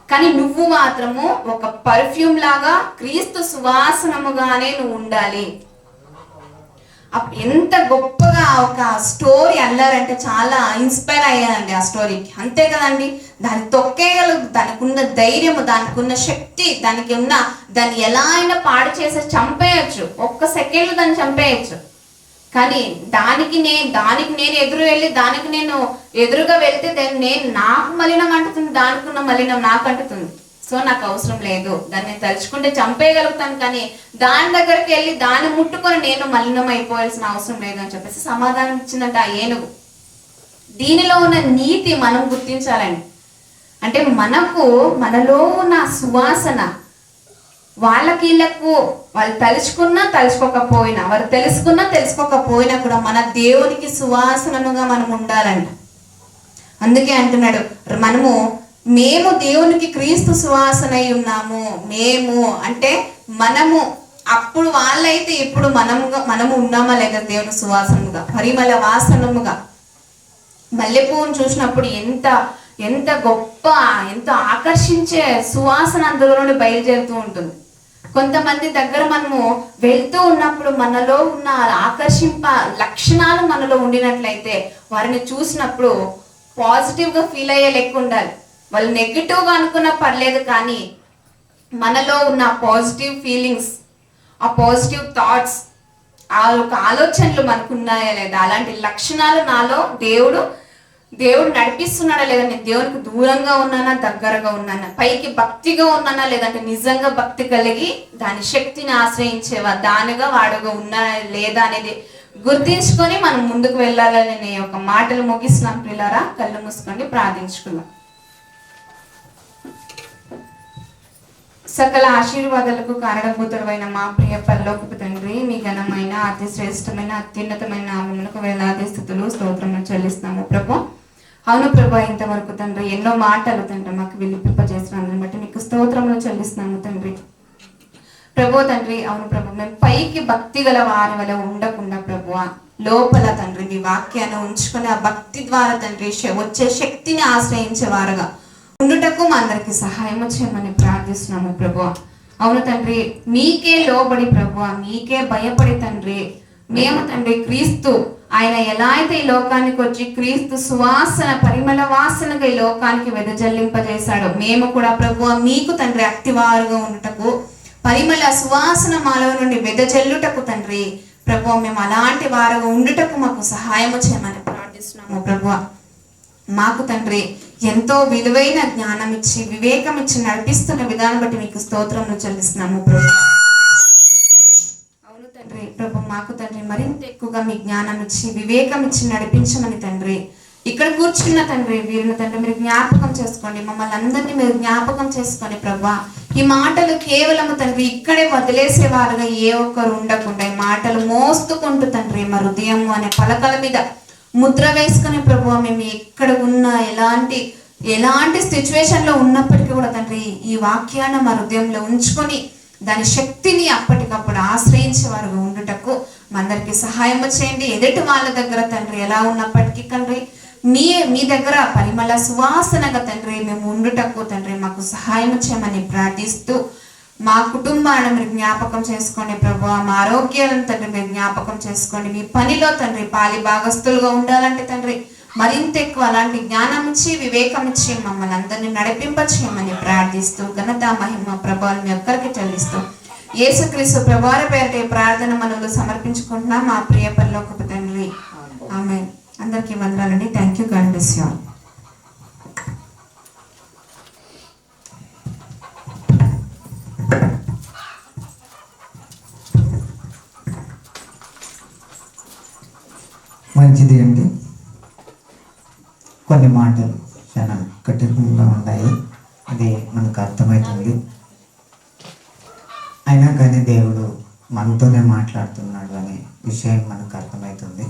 కానీ నువ్వు మాత్రము ఒక పర్ఫ్యూమ్ లాగా క్రీస్తు సువాసనముగానే నువ్వు ఉండాలి. ఎంత గొప్పగా ఒక స్టోరీ అల్లారంటే చాలా ఇన్స్పైర్ అయ్యానండి ఆ స్టోరీకి. అంతే కదండి, దాన్ని తొక్కేయగలదు, దానికి ఉన్న ధైర్యము, దానికి ఉన్న శక్తి, దాన్ని ఎలా అయినా పాడు చేసి చంపేయచ్చు, ఒక్క సెకండ్లో దాన్ని చంపేయచ్చు. కానీ దానికి నేను ఎదురుగా వెళ్తే నాకు మలినం అంటుతుంది, దానికి ఉన్న మలినం నాకు అంటుతుంది. సో నాకు అవసరం లేదు, దాన్ని తలుచుకుంటే చంపేయగలుగుతాను, కానీ దాని దగ్గరికి వెళ్ళి దాన్ని ముట్టుకొని నేను మలినం అయిపోవాల్సిన అవసరం లేదు అని చెప్పేసి సమాధానం ఇచ్చిందంట ఆ ఏనుగు. దీనిలో ఉన్న నీతి మనం గుర్తించాలండి. అంటే మనలో ఉన్న సువాసన వీళ్ళకు వాళ్ళు తలుచుకున్నా తలుచుకోకపోయినా, వారు తెలుసుకోకపోయినా కూడా మన దేవునికి సువాసనగా మనం ఉండాలంట. అందుకే అంటున్నాడు, మేము దేవునికి క్రీస్తు సువాసన అయి ఉన్నాము. మేము అంటే మనము, అప్పుడు వాళ్ళైతే ఇప్పుడు మనము ఉన్నామా లేదా దేవుని సువాసనముగా, పరిమళ వాసనముగా. మల్లెపువ్వును చూసినప్పుడు ఎంత గొప్ప, ఎంత ఆకర్షించే సువాసన అందులో నుండి బయలుదేరుతూ ఉంటుంది. కొంతమంది దగ్గర మనము వెళ్తూ ఉన్నప్పుడు మనలో ఉన్న ఆకర్షింప లక్షణాలు మనలో ఉండినట్లయితే వారిని చూసినప్పుడు పాజిటివ్గా ఫీల్ అయ్యే లెక్క ఉండాలి. వాళ్ళు నెగిటివ్గా అనుకున్నా పర్లేదు, కానీ మనలో ఉన్న పాజిటివ్ ఫీలింగ్స్, ఆ పాజిటివ్ థాట్స్, ఆ ఒక ఆలోచనలు మనకు ఉన్నాయా లేదా, అలాంటి లక్షణాలు నాలో దేవుడు నడిపిస్తున్నాడా లేదా, నేను దేవునికి దూరంగా ఉన్నానా దగ్గరగా ఉన్నానా, పైకి భక్తిగా ఉన్నానా లేదంటే నిజంగా భక్తి కలిగి దాని శక్తిని ఆశ్రయించేవా దానిగా వాడుగా ఉన్నా లేదా అనేది గుర్తించుకొని మనం ముందుకు వెళ్ళాలని నేను ఒక మాటలు ముగిస్తున్నాం. పిల్లారా, కళ్ళు మూసుకొని ప్రార్థించుకుందాం. సకల ఆశీర్వాదాలకు కారణభూతుడైన మా ప్రియ పరలోకపు తండ్రి, మీ ఘనమైన అతి శ్రేష్టమైన అత్యున్నతమైన నామమునకు వేలాది స్తుతులు స్తోత్రములు చెల్లిస్తున్నాము ప్రభు. అవును ప్రభు, ఇంతవరకు తండ్రి ఎన్నో మాటలు తండ్రి మాకు విలిపింపజేసినందుని బట్టి మీకు స్తోత్రములు చెల్లిస్తున్నాము తండ్రి. ప్రభు తండ్రి, అవును ప్రభు, మేము పైకి భక్తి గల వారి వల్ల ఉండకుండా ప్రభు, లోపల తండ్రి మీ వాక్యాన్ని ఉంచుకొని ఆ భక్తి ద్వారా తండ్రి వచ్చే శక్తిని ఆశ్రయించేవారుగా ఉండుటకు మా అందరికి సహాయం చేయమని ప్రార్థిస్తున్నాము ప్రభు. అవును తండ్రి, మీకే లోబడి ప్రభు, మీకే భయపడి తండ్రి మేము తండ్రి క్రీస్తు ఆయన ఎలా అయితే ఈ లోకానికి వచ్చి క్రీస్తు సువాసన పరిమళ వాసనగా ఈ లోకానికి వెదజల్లింపజేశాడో, మేము కూడా ప్రభు మీకు తండ్రి అక్తివారుగా ఉండుటకు, పరిమళ సువాసన మాలో నుండి వెదజల్లుటకు తండ్రి ప్రభు మేము అలాంటి వారుగా ఉండుటకు మాకు సహాయము చేయమని ప్రార్థిస్తున్నాము ప్రభు. మాకు తండ్రి ఎంతో విలువైన జ్ఞానం ఇచ్చి వివేకం ఇచ్చి నడిపిస్తున్న విధానం బట్టి మీకు స్తోత్రములు చెల్లిస్తున్నాము ప్రభు. అవును తండ్రి ప్రభు, మాకు తండ్రి మరింత ఎక్కువగా మీ జ్ఞానం ఇచ్చి వివేకం ఇచ్చి నడిపించమని తండ్రి ఇక్కడ కూర్చున్న తండ్రి వీరిని తండ్రి మీరు జ్ఞాపకం చేసుకోండి, మమ్మల్ని అందరినీ మీరు జ్ఞాపకం చేసుకోండి ప్రభా. ఈ మాటలు కేవలము తండ్రి ఇక్కడే వదిలేసేవారుగా ఏ ఒక్కరు ఉండకుండా ఈ మాటలు మోస్తుకుంటూ తండ్రి మా హృదయము అనే పలకల మీద ముద్ర వేసుకుని ప్రభు మేము ఎక్కడ ఉన్నా ఎలాంటి సిచ్యువేషన్లో ఉన్నప్పటికీ కూడా తండ్రి ఈ వాక్యాన్ని మా హృదయంలో ఉంచుకొని దాని శక్తిని అప్పటికప్పుడు ఆశ్రయించే వారుగా ఉండుటకు మా అందరికి సహాయం చేయండి. ఎదుటి వాళ్ళ దగ్గర తండ్రి ఎలా ఉన్నప్పటికీ తండ్రి మీ దగ్గర పరిమళ సువాసనగా తండ్రి మేము ఉండుటకు తండ్రి మాకు సహాయం చేయమని ప్రార్థిస్తూ, మా కుటుంబాలను మీరు జ్ఞాపకం చేసుకోండి ప్రభు, మా ఆరోగ్యాలను తండ్రి మీరు జ్ఞాపకం చేసుకోండి. మీ పనిలో తండ్రి పాలి భాగస్తులుగా ఉండాలంటే తండ్రి మరింత ఎక్కువ అలాంటి జ్ఞానం ఇచ్చి వివేకం ఇచ్చి మమ్మల్ని అందరినీ నడిపింపచేయమని ప్రార్థిస్తూ, ఘనత మహిమ ప్రభావం మీ ఒక్కరికి చెల్లిస్తూ యేసుక్రీస్తు ప్రభువారి పేరిట ప్రార్థన మనలో సమర్పించుకుంటున్నాం మా ప్రియ పరలోకపు తండ్రి, ఆమేన్. అందరికీ వందనాలండి. Thank you. God bless you all. మంచిది అండి. కొన్ని మాటలు చాలా కఠినంగా ఉన్నాయి, అది మనకు అర్థమవుతుంది. అయినా కానీ దేవుడు మనతోనే మాట్లాడుతున్నాడు అనే విషయం మనకు అర్థమవుతుంది.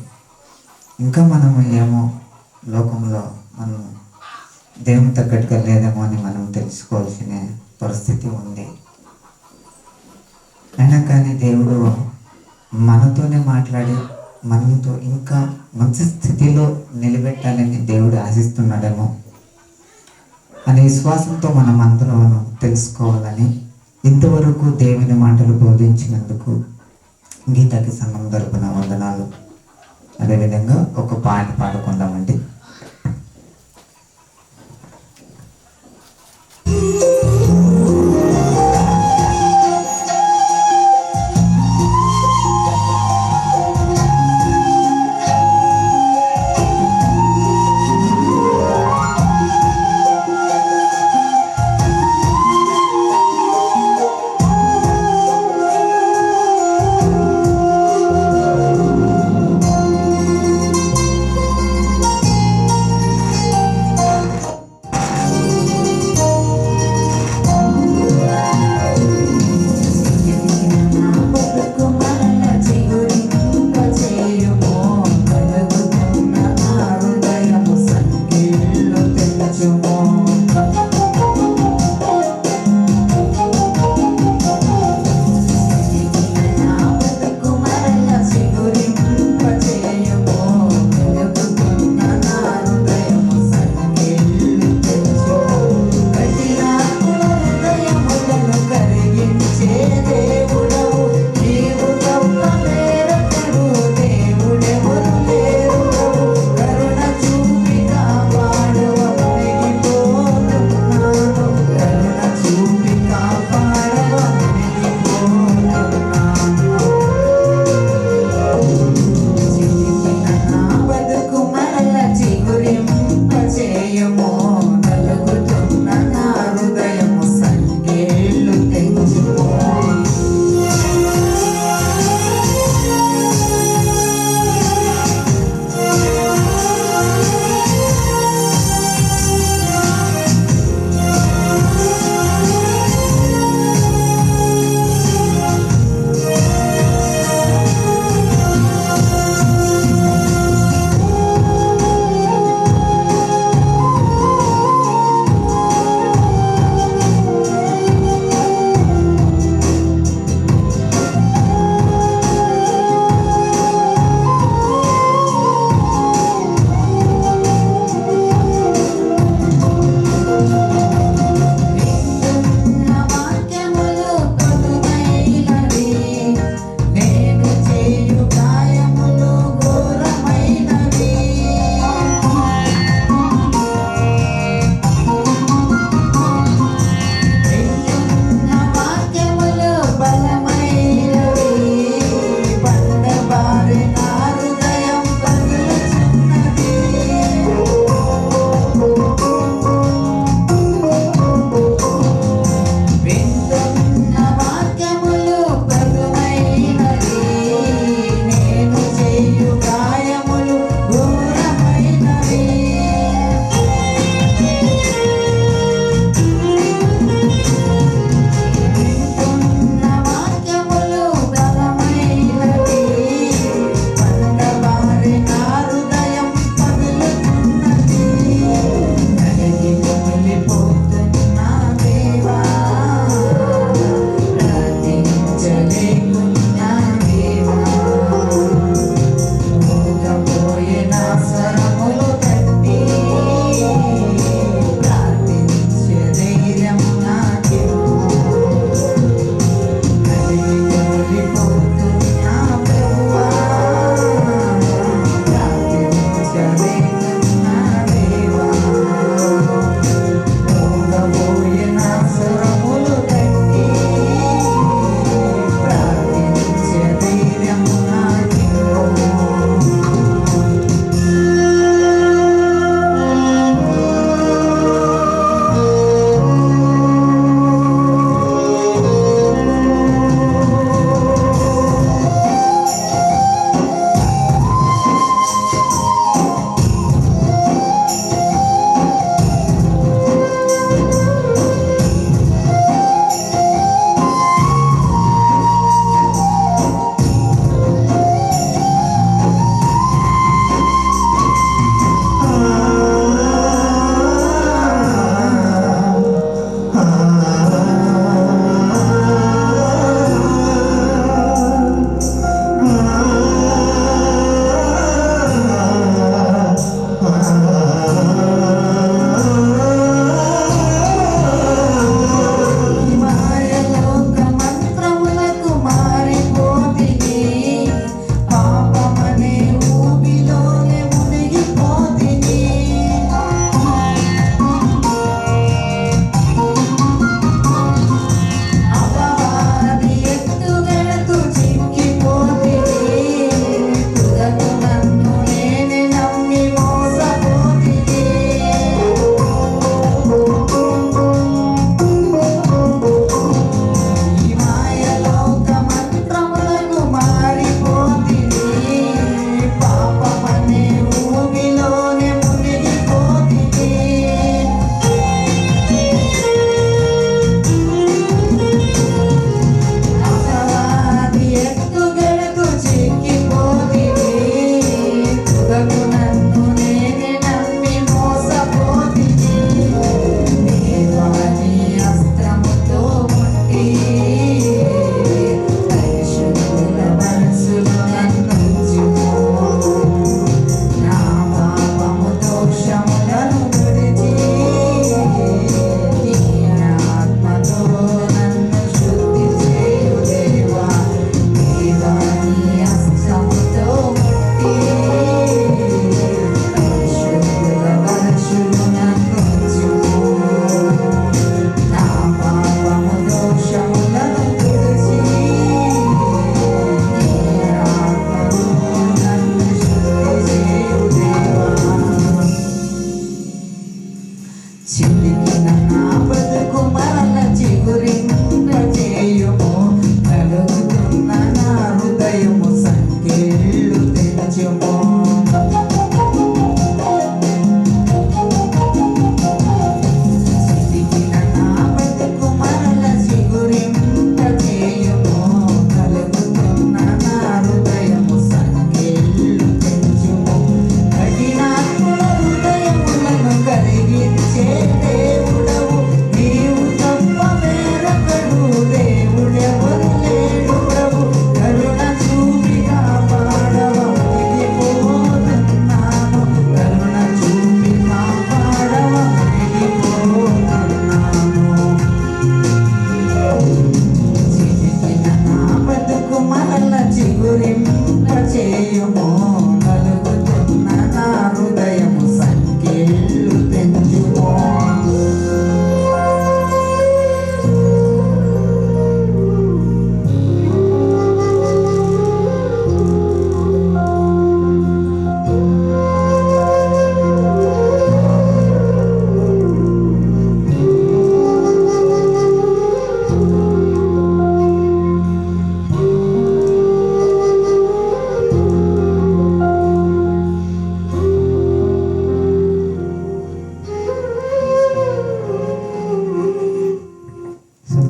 ఇంకా మనము ఏమో లోకంలో మనం దేవుని తగ్గట్టుగా లేదేమో అని మనం తెలుసుకోవాల్సిన పరిస్థితి ఉంది. అయినా కానీ దేవుడు మనతోనే మాట్లాడి మనతో ఇంకా మంచి స్థితిలో నిలబెట్టాలని దేవుడు ఆశిస్తున్నాడేమో అనే విశ్వాసంతో మనం అందరూ తెలుసుకోవాలని ఇంతవరకు దేవుని మాటలు బోధించినందుకు గీతాకి సంఘం తరపున వందనాలు. అదేవిధంగా ఒక పాట పాడుకుందామండి.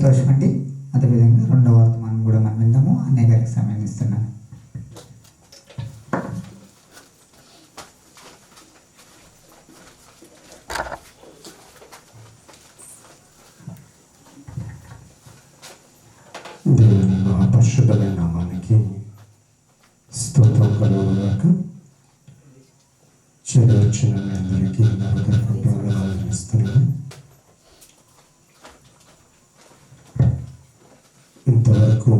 సంతోషం అండి. అదేవిధంగా రెండవ వర్తమానం కూడా మనం విందాము. అన్నయ్య గారికి సమయం ఇస్తున్నాను. దేవుని మహాపరిశుద్ధమైన నామానికి స్తోత్రం కలుగుగాక. చెడు వచ్చిన మీ అందరికీ ఇస్తున్నాను. ఇంతవరకు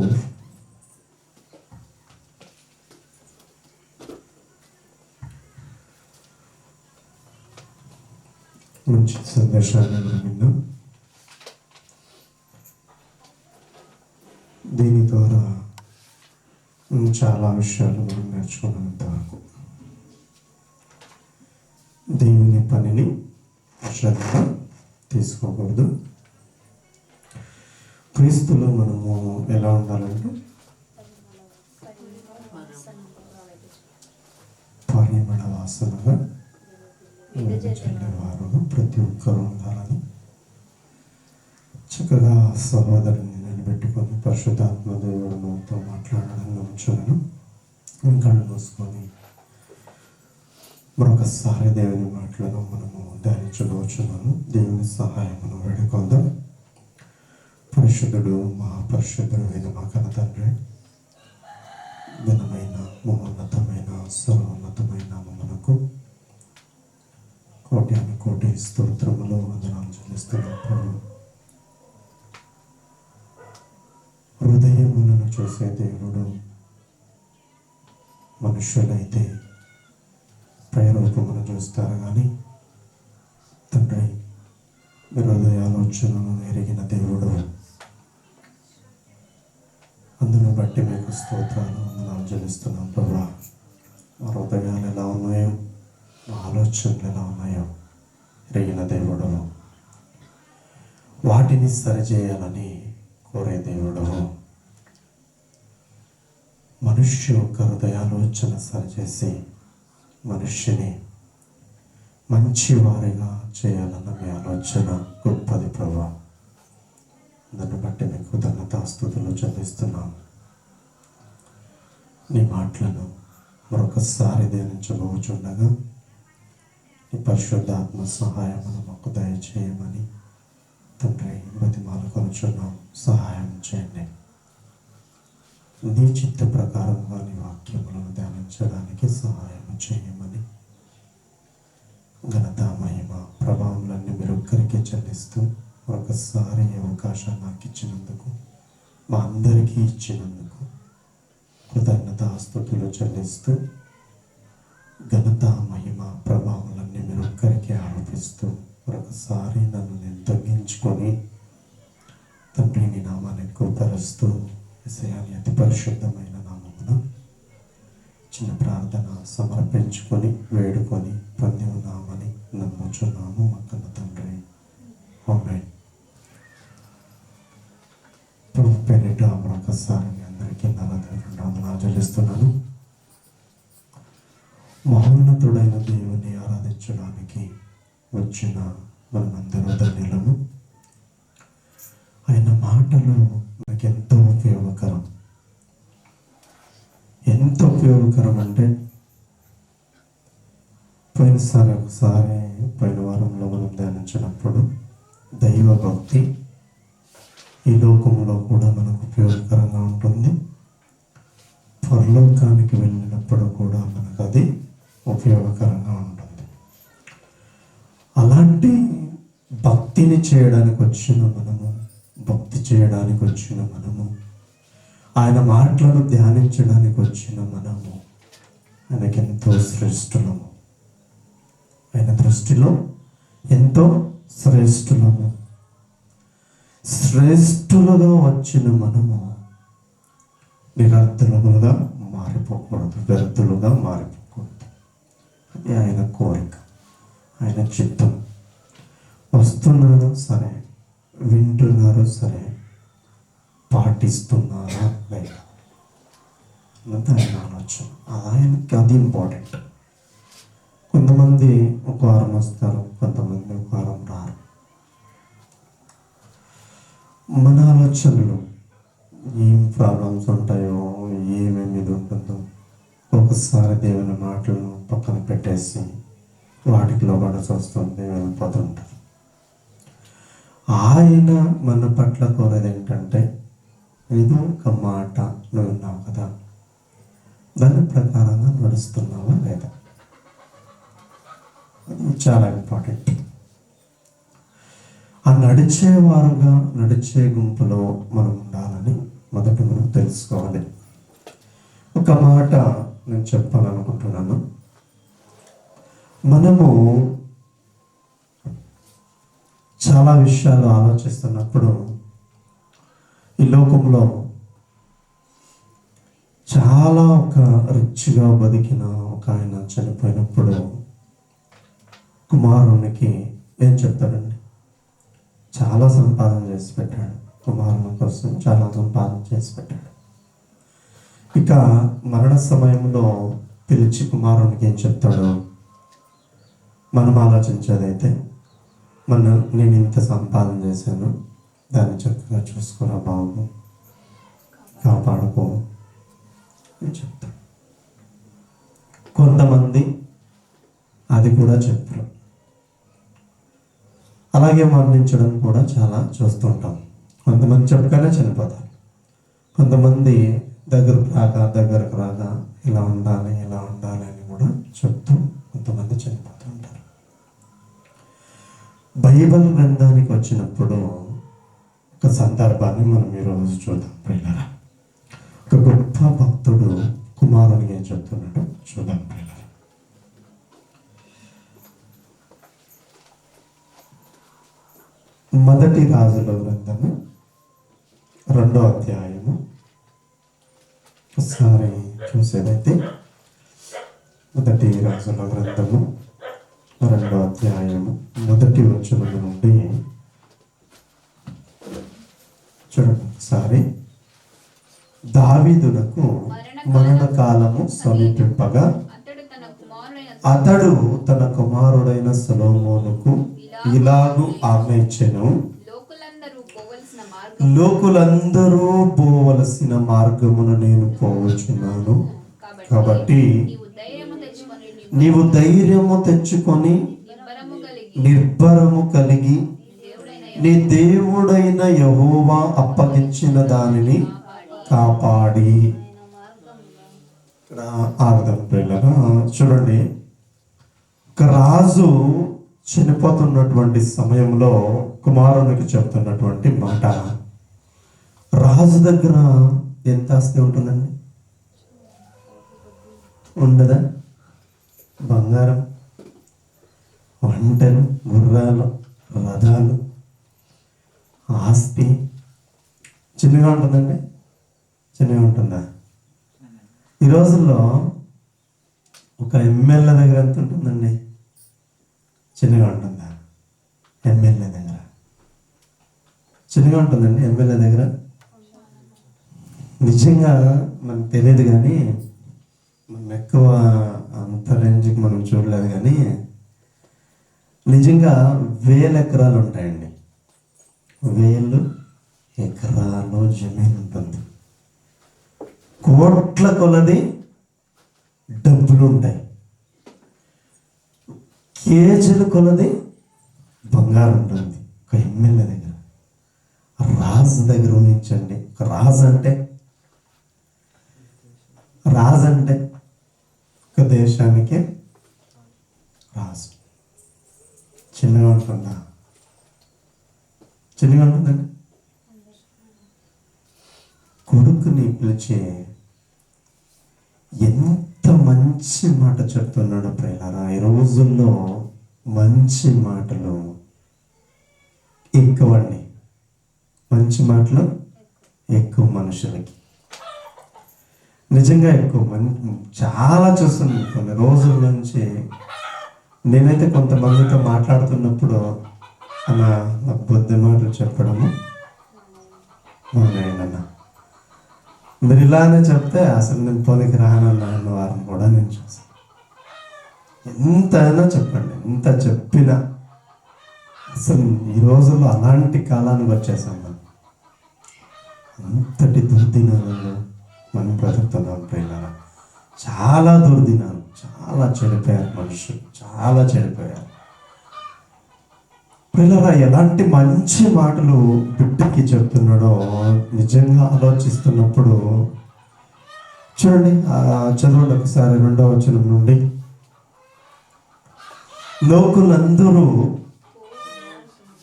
మంచి సందేశాన్ని మనం విన్నాం. దీని ద్వారా చాలా విషయాలు మనం నేర్చుకున్నంతవరకు దేవుని పనిని శ్రద్ధగా తీసుకోకూడదు. క్రీస్తులో మనము ఎలా ఉండాలంటే పరిమళ వాసనగా చెల్లేవారు ప్రతి ఒక్కరూ ఉండాలని చక్కగా సహోదరుని నిలబెట్టుకొని పరిశుద్ధాత్మ దేవుడు మనతో మాట్లాడాలని ఉంచున్నాను. కళ్ళు మూసుకొని మరొకసారి దేవుని మాటలను మనము ధ్యానించవచ్చున్నాను. దేవుని సహాయం మనం వేడుకొందాం. పరిశుద్ధుడు మహాపరిశుద్ధుడు అయిన మా కన్న తండ్రి, ఘనమైన మహోన్నతమైన సర్వోన్నతమైన నామమునకు కోట్యాను కోటి స్తోత్రములు వందనాలు చెల్లిస్తున్నప్పుడు హృదయములను చూసే దేవుడు, మనుష్యులైతే పైరూపమును చూస్తారు కానీ తండ్రి మీ హృదయాలోచనలను ఎరిగిన దేవుడు. అందును బట్టి మీకు స్తోత్రాలు వందనాలు చెల్లిస్తున్నాం ప్రభా. మా హృదయాలు ఎలా ఉన్నాయో, మా ఆలోచనలు ఎలా ఉన్నాయో ఎరిగిన దేవుడు. వాటిని సరిచేయాలని కోరే దేవుడు. మనుష్య యొక్క హృదయాలోచన సరిచేసి మనుష్యుని మంచివారిగా చేయాలన్న మీ ఆలోచన గొప్పది ప్రభా. దాన్ని బట్టి మీకు ధన్యతాస్తుతులు చెల్లిస్తున్నాం. నీ మాటలను మరొకసారి ధ్యానించబోచుండగా నీ పరిశుద్ధాత్మ సహాయమును మాకు దయచేయమని తండ్రి బతిమాలు కొనుచున్నాం. సహాయం చేయండి. నీ చిత్త ప్రకారంగా నీ వాక్యములను ధ్యానించడానికి సహాయం చేయమని ఘనత మహిమ ప్రభావములన్నీ మీరు ఒక్కరికే చెల్లిస్తూ ఒకసారి అవకాశం నాకు ఇచ్చినందుకు, మా అందరికీ ఇచ్చినందుకు కృతజ్ఞతాస్తుతులు చెల్లిస్తూ ఘనత మహిమ ప్రభావములన్నీ మీరు ఒక్కరికే ఆరోపిస్తూ మరొకసారి నన్ను నేను తగ్గించుకొని తండ్రి నీ నామాన్ని ఎక్కువపరుస్తూ యేసయ్యాని అతి పరిశుద్ధమైన నామమున చిన్న ప్రార్థన సమర్పించుకొని వేడుకొని పొంది ఉన్నామని నమ్ముచున్నాము మా కన్న తండ్రి. ఆమేన్. ప్రభు పేరిట మరొకసారి మీ అందరికీ వందనాలు చెల్లిస్తున్నాను. మహోన్నతుడైన దేవుని ఆరాధించడానికి వచ్చిన మనందరూ ధన్యులము. ఆయన మాటలు మనకి ఎంతో ఉపయోగకరం. ఎంత ఉపయోగకరం అంటే పోయిన వారంలో మనం ధ్యానించినప్పుడు దైవ భక్తి ఈ లోకంలో కూడా మనకు ఉపయోగకరంగా ఉంటుంది. పరలోకానికి వెళ్ళినప్పుడు కూడా మనకు అది ఉపయోగకరంగా ఉంటుంది. అలాంటి భక్తిని చేయడానికి వచ్చిన మనము, భక్తి చేయడానికి వచ్చిన మనము, ఆయన మాటలను ధ్యానించడానికి వచ్చిన మనము ఆయనకెంతో శ్రేష్ఠులము. ఆయన దృష్టిలో ఎంతో శ్రేష్ఠులము. శ్రేష్ఠులుగా వచ్చిన మనము నిరర్థులుగా మారిపోకూడదు, వ్యర్థులుగా మారిపోకూడదు. అది ఆయన కోరిక, ఆయన చిత్తం. వస్తున్నారు సరే, వింటున్నారు సరే, పాటిస్తున్నారా లేదా అన్నది ఆయన ఆలోచన. ఆయనకి అది ఇంపార్టెంట్. కొంతమంది ఒక వారం వస్తారు, కొంతమంది ఒక వారం రారు. మన ఆలోచనలు ఏం ప్రాబ్లమ్స్ ఉంటాయో, ఏమేమి ఇది ఉంటుందో ఒకసారి దేవుని మాటలను పక్కన పెట్టేసి వాటికి లోబడాల్సి వస్తుంది, వెళ్ళిపోతుంటారు. ఆయన మన పట్ల కోరేది ఏంటంటే, ఏదో ఒక మాట నువ్వు విన్నావు కదా, దాని ప్రకారంగా నడుస్తున్నావా లేదా, అది చాలా ఇంపార్టెంట్. ఆ నడిచేవారుగా నడిచే గుంపులో మనం ఉండాలని మొదట మనం తెలుసుకోవాలి. ఒక మాట నేను చెప్పాలనుకుంటున్నాను. మనము చాలా విషయాలు ఆలోచిస్తున్నప్పుడు ఈ లోకంలో చాలా ఒక రిచ్గా బతికిన ఒక ఆయన చనిపోయినప్పుడు కుమారునికి ఏం చెప్తాడండి? చాలా సంపాదన చేసి పెట్టాడు, కుమారుని కోసం చాలా సంపాదన చేసి పెట్టాడు. ఇక మరణ సమయంలో పిలిచి కుమారునికి ఏం చెప్తాడు? మనం ఆలోచించేదైతే నేను ఇంత సంపాదన చేశాను, దాన్ని చక్కగా చూసుకోరా బాబు, కాపాడుకో అని చెప్తాడు. కొంతమంది అది కూడా చెప్పరు. అలాగే మరణించడం కూడా చాలా చూస్తుంటాం. కొంతమంది చెప్పగానే చనిపోతారు, కొంతమంది దగ్గరకు రాగా ఇలా ఉండాలి అని కూడా చెప్తూ కొంతమంది చనిపోతూ ఉంటారు. బైబిల్ గ్రంథానికి వచ్చినప్పుడు ఒక సందర్భాన్ని మనం ఈరోజు చూద్దాం ప్రియులారా. ఒక గొప్ప భక్తుడు కుమారునికి ఏం చెప్తున్నాడో చూద్దాం ప్రియులారా. మొదటి రాజుల గ్రంథము 2వ అధ్యాయము ఒకసారి చూసేదైతే, మొదటి రాజుల గ్రంథము 2వ అధ్యాయము మొదటి వచనం నుండి చూడండి ఒకసారి. దావీదునకు మరణకాలము సమీపింపగా అతడు తన కుమారుడైన సొలొమోనుకు ఇలాగు ఆజ్ఞయించెను, లోకులందరూ పోవలసిన మార్గమును నేను పోవచ్చున్నాను, కాబట్టి నీవు ధైర్యము తెచ్చుకొని నిర్భరము కలిగి నీ దేవుడైన యెహోవా అప్పగించిన దానిని కాపాడి. ఇక్కడ ఆగదాం పిల్లరా. చూడండి, ఒక రాజు చనిపోతున్నటువంటి సమయంలో కుమారునికి చెప్తున్నటువంటి మాట. రాజు దగ్గర ఎంత ఆస్తి ఉంటుందండి? ఉండదా? బంగారం, వంటలు, గుర్రాలు, రథాలు, ఆస్తి చిన్నగా ఉంటుందండి? చిన్నగా ఉంటుందా? ఈ రోజుల్లో ఒక ఎమ్మెల్యే దగ్గర ఎంత ఉంటుందండి? చిన్నగా ఉంటుందా? ఎమ్మెల్యే దగ్గర చిన్నగా ఉంటుందండి. ఎమ్మెల్యే దగ్గర నిజంగా మనకు తెలియదు, కానీ మనం ఎక్కువ అంత రేంజ్కి మనం చూడలేదు, కానీ నిజంగా 1000 ఎకరాలు ఉంటాయండి. 1000 ఎకరాలు జమీన్ ఉంటుంది. కోట్ల కొలది డబ్బులు ఉంటాయి. కేజీల కొలది బంగారం ఉంటుంది ఒక ఎమ్మెల్యే దగ్గర. రాజు దగ్గర ఉంచండి. ఒక రాజు అంటే ఒక దేశానికి రాజు. చిన్నగా ఉంటుందా? చిన్నగా ఉంటుందండి. కొడుకుని పిలిచి ఎంత మంచి మాట చెప్తున్నాడు ప్రియులారా. ఈ రోజుల్లో మంచి మాటలు ఎక్కువండి. మంచి మాటలు ఎక్కువ మనుషులకి, నిజంగా ఎక్కువ. చాలా చూస్తున్నాను కొన్ని రోజుల నుంచి. నేనైతే కొంతమందితో మాట్లాడుతున్నప్పుడు అలా నాకు బుద్ధి మాటలు చెప్పడము మానేయండి. మీరు ఇలానే చెప్తే అసలు నేను పోనీకి రానన్న వారం కూడా నేను చూసాను. ఎంతైనా చెప్పండి, ఎంత చెప్పినా అసలు ఈ రోజుల్లో అలాంటి కాలానికి వచ్చేసాం మనం. అంతటి దుర్దినాలలో మనం బ్రతుకుతున్నాం ప్రియులారా. చాలా దుర్దినాలు, చాలా చెడిపోయారు మనుషులు, చాలా చెడిపోయారు ప్రియులారా. ఎలాంటి మంచి మాటలు బిడ్డకి చెప్తున్నాడో నిజంగా ఆలోచిస్తున్నప్పుడు చూడండి. చదవండి ఒకసారి 2వ వచనం నుండి. లోకులందరూ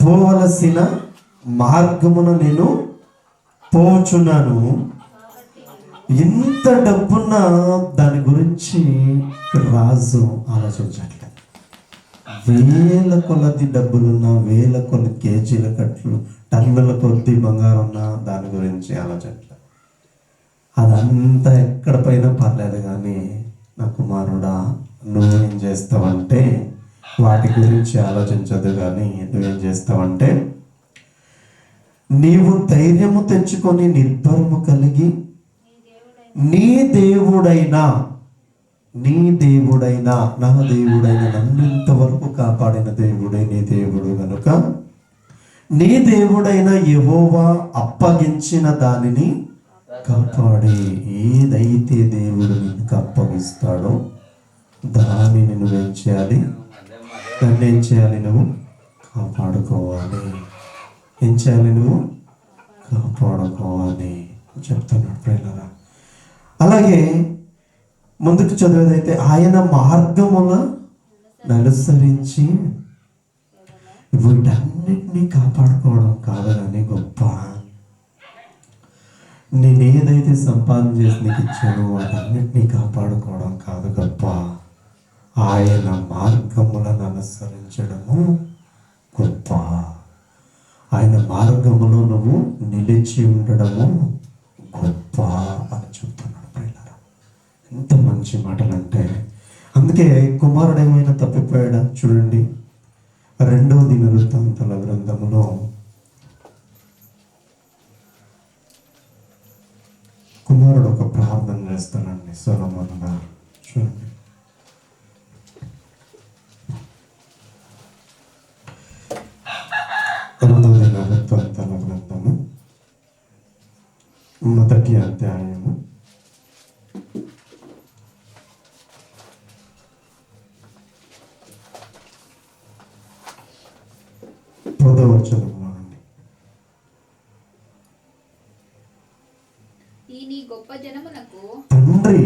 పోవలసిన మార్గమున నేను పోచున్నాను. ఇంత డబ్బున్న దాని గురించి రాజు ఆలోచించట్లేదు. వేల కొలది డబ్బులున్నా, వేల కొలది కేజీల కట్లు, టన్నుల కొద్ది బంగారం ఉన్న దాని గురించి ఆలోచించట్లేదు. అదంతా ఎక్కడ పైన పర్లేదు కానీ, నా కుమారుడా నువ్వేం చేస్తావంటే వాటి గురించి ఆలోచించదు కానీ నువ్వేం చేస్తావంటే నీవు ధైర్యము తెచ్చుకొని నిర్భరము కలిగి నీ దేవుడైనా నా దేవుడైన నన్ను ఇంతవరకు కాపాడిన దేవుడే నీ దేవుడు కనుక నీ దేవుడైన యెహోవా అప్పగించిన దానిని కాపాడి, ఏదైతే దేవుడు నిన్ను అప్పగిస్తాడో దానిని నువ్వేం చేయాలి? దాన్ని ఏం చేయాలి? నువ్వు కాపాడుకోవాలి. ఏం చేయాలి? నువ్వు కాపాడుకోవాలి చెప్తున్నాడు ప్రియులారా. అలాగే ముందుకు చదివేదైతే ఆయన మార్గముల నలుసరించి వీటన్నిటినీ కాపాడుకోవడం కాదు కానీ గొప్ప, నేను ఏదైతే సంపాదన చేసి నీకు ఇచ్చానో వాటన్నిటినీ కాపాడుకోవడం కాదు గొప్ప, ఆయన మార్గములను అనుసరించడము గొప్ప. ఆయన మార్గములో నువ్వు నిలిచి ఉండడము గొప్ప అని చెప్తున్నాడు ప్రియులారా. ఎంత మంచి మాటలు అంటే, అందుకే కుమారుడు ఏమైనా తప్పిపోయాడా? చూడండి 2వ దినవృత్తాంతాల గ్రంథములో కుమారుడు ఒక ప్రార్థన చేస్తానండి సొలొమోను గారు. చూడండి 2వ దినవృత్తాంతాల గ్రంథము 1వ అధ్యాయము 10వ వచనంలో నుండి. తండ్రి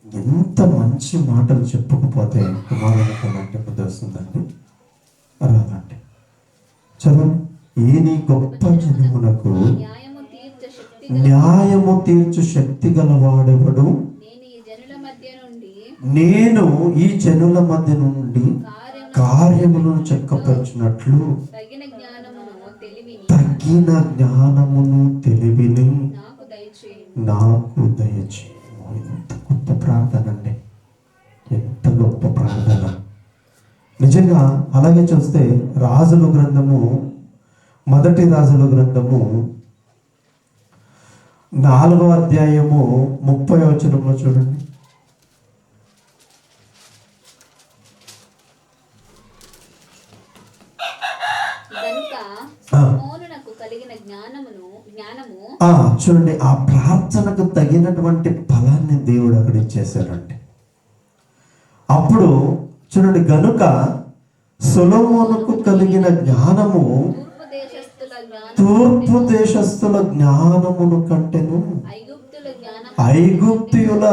ఎంత మంచి మాటలు చెప్పకపోతే కుమారునికి అలాంటి బుద్ధి వస్తుందండి? రాదండి. చదవండి. ఈ నీ గొప్ప జనమునకు న్యాయము తీర్చు శక్తి గలవాడెవడు? నేను ఈ జనుల మధ్య నుండి కార్యములను చక్కపరిచినట్లు తగిన జ్ఞానమును తెలివిని నాకు దయచేయము. ఎంత గొప్ప ప్రార్థన అండి, ఎంత గొప్ప ప్రార్థన నిజంగా. అలాగే చూస్తే రాజుల గ్రంథము, 1వ రాజుల గ్రంథము 4వ అధ్యాయము 30వ వచనంలో చూడండి. చూడండి, ఆ ప్రార్థనకు తగినటువంటి ఫలాన్ని దేవుడు అక్కడ ఇచ్చేశాడండి. అప్పుడు చూడండి, గనుక సొలొమోనుకు కలిగిన జ్ఞానము తూర్పు దేశస్థుల జ్ఞానమును కంటెను, ఐగుప్తీయుల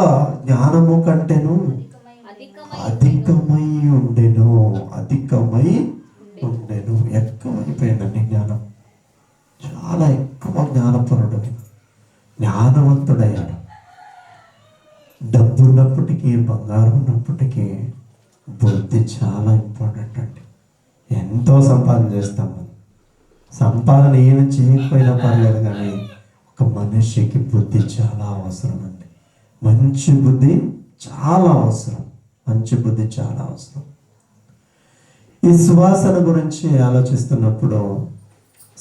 జ్ఞానము కంటెను అధికమై ఉండెను. ఎక్కువైపోయిందండి జ్ఞానం. చాలా ఎక్కువ జ్ఞానపరుడు, జ్ఞానవంతుడయ్యాడు. డబ్బు ఉన్నప్పటికీ, బంగారం ఉన్నప్పటికీ బుద్ధి చాలా ఇంపార్టెంట్ అండి. ఎంతో సంపాదన చేస్తాము, సంపాదన ఏమి చేయకపోయినా పర్లేదు కానీ ఒక మనిషికి బుద్ధి చాలా అవసరం అండి. మంచి బుద్ధి చాలా అవసరం. ఈ సువాసన గురించి ఆలోచిస్తున్నప్పుడు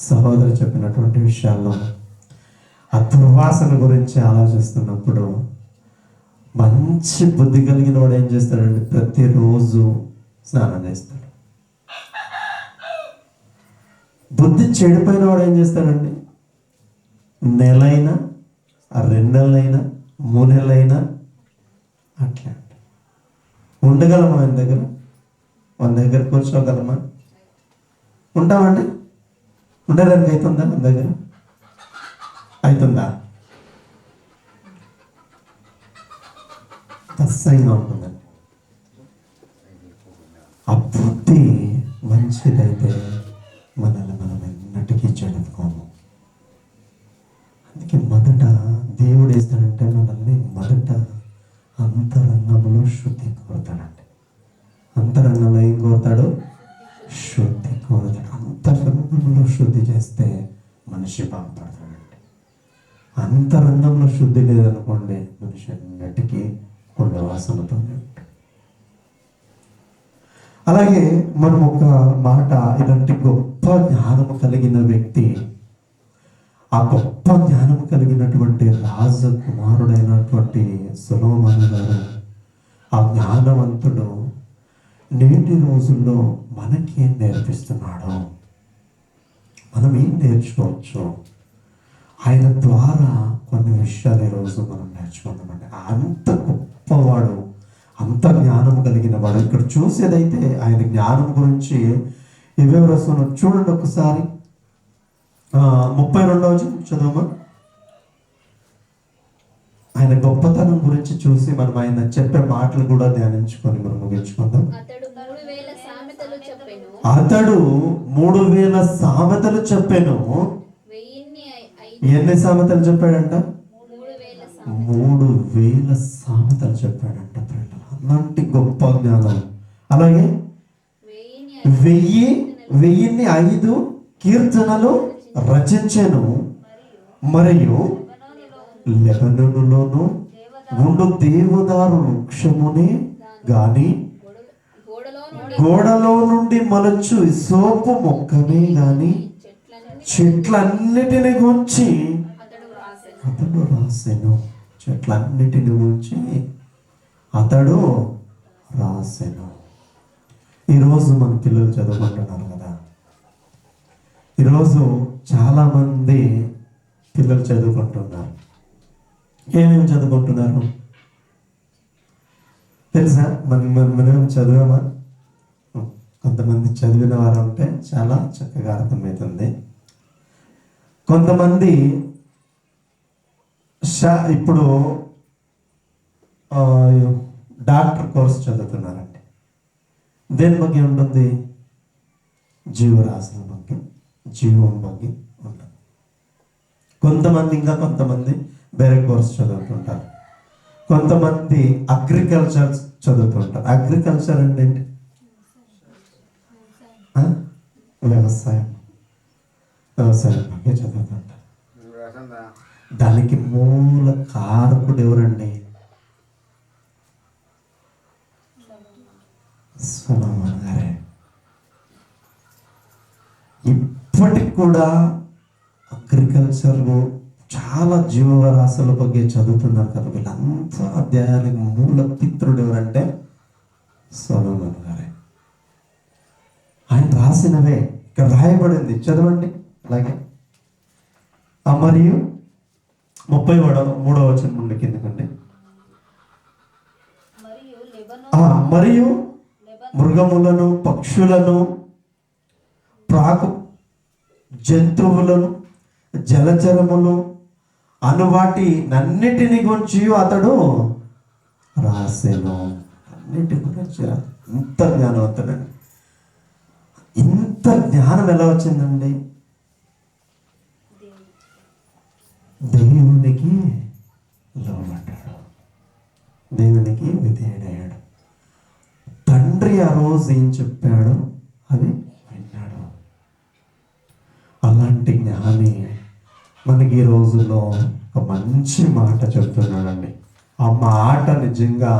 సహోదరు చెప్పినటువంటి విషయాల్లో, ఆ దుర్వాసన గురించి ఆలోచిస్తున్నప్పుడు, మంచి బుద్ధి కలిగిన వాడు ఏం చేస్తాడంటే ప్రతిరోజు స్నానం చేస్తాడు. బుద్ధి చెడిపోయిన వాడు ఏం చేస్తాడండి? నెలైనా 2 నెలలైనా 3 నెలలైనా అట్లా ఉండగలమా ఆయన దగ్గర? మన దగ్గర కూర్చోగలమా? ఉంటామండి? ఉండడానికి అవుతుందా? మన దగ్గర అవుతుందా? అసహ్యంగా ఉంటుందండి. ఆ బుద్ధి మంచిదైతే మనల్ని మనం ఎన్నటికీ చెడుకోము. అందుకే మొదట దేవుడు వేస్తాడంటే మనల్ని మొదట అంతరంగంలో శుద్ధి కోరుతాడండి. అంతరంగంలో ఏం కోరుతాడు? శుద్ధి కోరుతాడు. అంతరంగంలో శుద్ధి చేస్తే మనిషి బాగుపడతాడండి. అంతరంగంలో శుద్ధి లేదనుకోండి, మనిషి అన్నిటికీ కొండ వాసనతో ఉంటాడు. అలాగే మనం ఒక మాట, ఇలాంటి గొప్ప జ్ఞానము కలిగిన వ్యక్తి, ఆ గొప్ప జ్ఞానం కలిగినటువంటి రాజకుమారుడైనటువంటి సొలొమోను గారు, ఆ జ్ఞానవంతుడు నేటి రోజుల్లో మనకేం నేర్పిస్తున్నాడో, మనం ఏం నేర్చుకోవచ్చు, ఆయన ద్వారా కొన్ని విషయాలు ఈరోజు మనం నేర్చుకుందామండి. అంత గొప్పవాడు, అంత జ్ఞానం కలిగిన వాడు. ఇక్కడ చూసేదైతే ఆయన జ్ఞానం గురించి ఏవేవి రాస్తున్నాడు చూడండి ఒకసారి. 32వ చదువు. ఆయన గొప్పతనం గురించి చూసి మనం ఆయన చెప్పే మాటలు కూడా ధ్యానించుకొని మనం ముగించుకుందాం. అతడు 3000 సామెతలు చెప్పాను. ఎన్ని సామెతలు చెప్పాడంట? 3000 సామెతలు చెప్పాడంట. అలాంటి గొప్ప జ్ఞానం. అలాగే 1005 కీర్తనలు రచించెను. మరియు లెబనోనులోను ఉండు దేవదారు వృక్షముని గాని గోడలో నుండి మలచు సోపు మొక్కనే గాని చెట్లన్నిటిని గురించి అతడు రాసెను. చెట్లన్నిటిని గురించి అతడు రాసెను. ఈరోజు మన పిల్లలు చదువుకుంటున్నారు కదా. ఈరోజు చాలామంది పిల్లలు చదువుకుంటున్నారు. ఏమేమి చదువుకుంటున్నారు తెలుసా? మనం చదివామా? కొంతమంది చదివిన వారు ఉంటే చాలా చక్కగా అర్థమవుతుంది. కొంతమంది ఇప్పుడు డాక్టర్ కోర్స్ చదువుతున్నారండి. దేని ಬಗ್ಗೆ ఉంటుంది? జీవరాశుల ಬಗ್ಗೆ, జీవం ಬಗ್ಗೆ ఉంటుంది. కొంతమంది వేరే కోర్స్ చదువుతుంటారు. కొంతమంది అగ్రికల్చర్ చదువుతుంటారు. అగ్రికల్చర్ అంటే ఏంటి? వ్యవసాయం ಬಗ್ಗೆ చదువుతుంటారు. దానికి మూల కారకుడు ఎవరండి? సొలొమోను గారే. ఇప్పటికి కూడా అగ్రికల్చర్ చాలా జీవరాశుల ಬಗ್ಗೆ చదువుతున్నారు కదా. వీళ్ళంతా అధ్యాయానికి మూల పిత్రుడు ఎవరంటే సొలొమోను గారే. ఆయన రాసినవే ఇక్కడ రాయబడింది, చదవండి. అలాగే మరియు 33వ వచనం నుండి కిందకండి. మరియు మృగములను, పక్షులను, ప్రాకు జంతువులను, జలచరములు అను వాటి అన్నిటిని గురించి అతడు రాసెను. అన్నిటి గురించి ఇంత జ్ఞానవంతుడండి. ఇంత జ్ఞానం ఎలా వచ్చిందండి? దేవునికి లోబడ్డాడు, దేవునికి విధేయుడయ్యాడు. తండ్రి ఆ రోజు ఏం చెప్పాడో అది విన్నాడు. అలాంటి జ్ఞాని మనకి ఈ రోజుల్లో ఒక మంచి మాట చెప్తున్నాడండి. ఆ మాట నిజంగా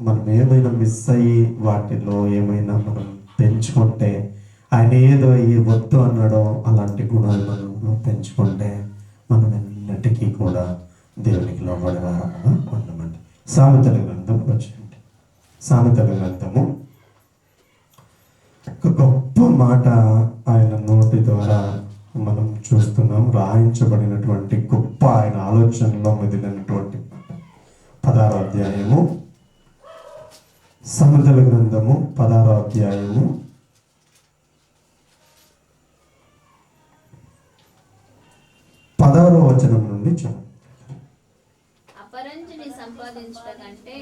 మనం ఏమైనా మిస్ అయ్యి వాటిలో ఏమైనా మనం పెంచుకుంటే, ఆయన ఏదో ఈ వద్దు అన్నాడో అలాంటి గుణాలు మనం పెంచుకుంటే మనం ఎన్నటికీ కూడా దేవునికి లోబడేవారముగా ఉండమండి. సామెతల గ్రంథం వచ్చండి. సామెతల గ్రంథము ఒక గొప్ప మాట ఆయన నోటి ద్వారా మనం చూస్తున్నాం. రాయించబడినటువంటి గొప్ప ఆయన ఆలోచనలో మెదిలినటువంటి 16వ అధ్యాయము, సామెతల గ్రంథము 16వ అధ్యాయము 16వ వచనం నుండి చూడండి. అపరంజిని సంపాదించుట కంటే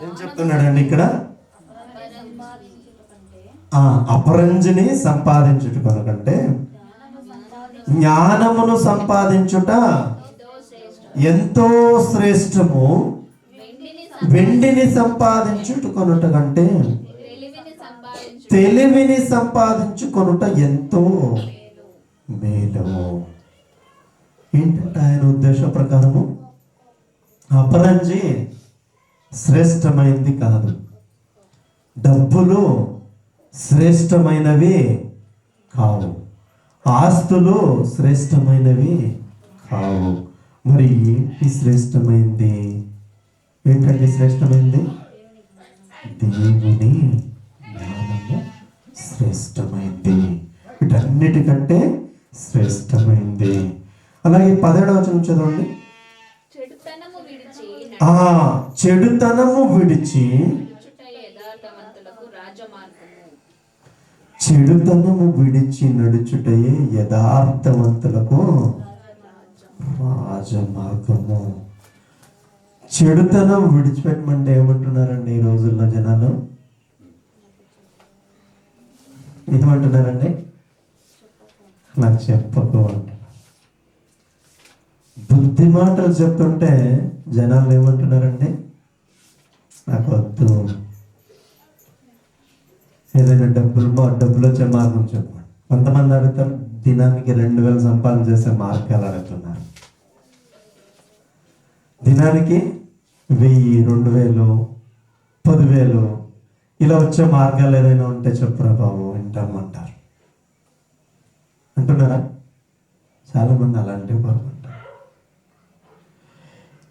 ఏం చెప్తున్నాడండి ఇక్కడ? అపరంజిని సంపాదించుట కనుకంటే జ్ఞానమును సంపాదించుట ఎంతో శ్రేష్టము, వెండిని సంపాదించుకొనుట కంటే తెలివిని సంపాదించుకొనుట ఎంతో మేలు. ఏంటంటే ఆయన ఉద్దేశ ప్రకారము అపరంజి శ్రేష్టమైనది కాదు, డబ్బులు శ్రేష్టమైనవి కావు, ఆస్తులు శ్రేష్టమైనవి కావు. మరి ఏంటి శ్రేష్టమైంది? ఏంటంటే శ్రేష్టమైంది? దేవుని జ్ఞానము శ్రేష్టమైంది, వీటన్నిటికంటే శ్రేష్టమైంది. అలాగే 17వ వచనం చదవండి. చెడుతనము విడిచి చెడుతనము విడిచి నడుచుటయే యథార్థవంతులకు రాజమార్గము. చెడుతనం విడిచిపెట్టమంటే ఏమంటున్నారండి ఈ రోజుల్లో జనాలు? ఏమంటున్నారండి? నాకు చెప్పకు అంటున్నారు. బుద్ధి మాటలు చెప్తుంటే జనాలు ఏమంటున్నారండి? నాకు వద్దు, ఏదైనా డబ్బులు వచ్చే మార్గం చెప్పండి. కొంతమంది అడుగుతారు, దినానికి 2000 సంపాదన చేసే మార్గాలు అడుగుతున్నారు. దినానికి 1000, 2000, 10,000 ఇలా వచ్చే మార్గాలు ఏదైనా ఉంటే చెప్పురా బాబు, వింటామంటారు. అంటున్నారా? చాలా మంది అలాంటివి కోరుకుంటారు.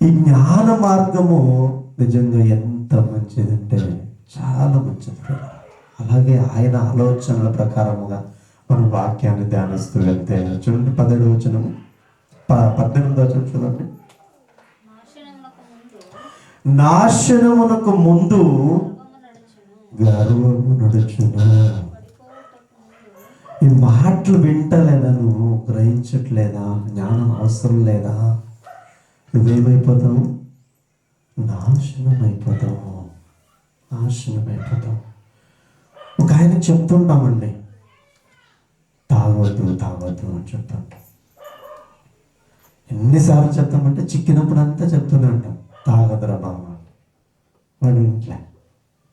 ఈ జ్ఞాన మార్గము నిజంగా ఎంత మంచిదంటే చాలా మంచిది. అలాగే ఆయన ఆలోచనల ప్రకారముగా మన వాక్యాన్ని ధ్యానిస్తూ వెళ్తే చూడండి, 17వ వచనము 18వ వచనం చూడండి. నాశనమునకు ముందు గర్వము నడుచును. ఈ మాటలు వింటలేదా? నువ్వు గ్రహించట్లేదా? జ్ఞానం అవసరం లేదా? నువ్వేమైపోతావు? నాశనం అయిపోతావు. ఒక ఆయన చెప్తుంటామండి, తాగొద్దు అని చెప్తుంటాం. ఎన్నిసార్లు చెప్తామంటే చిక్కినప్పుడు అంతా చెప్తూనే ఉంటాం, తాగదురా బాబు. వాడు ఇంట్లో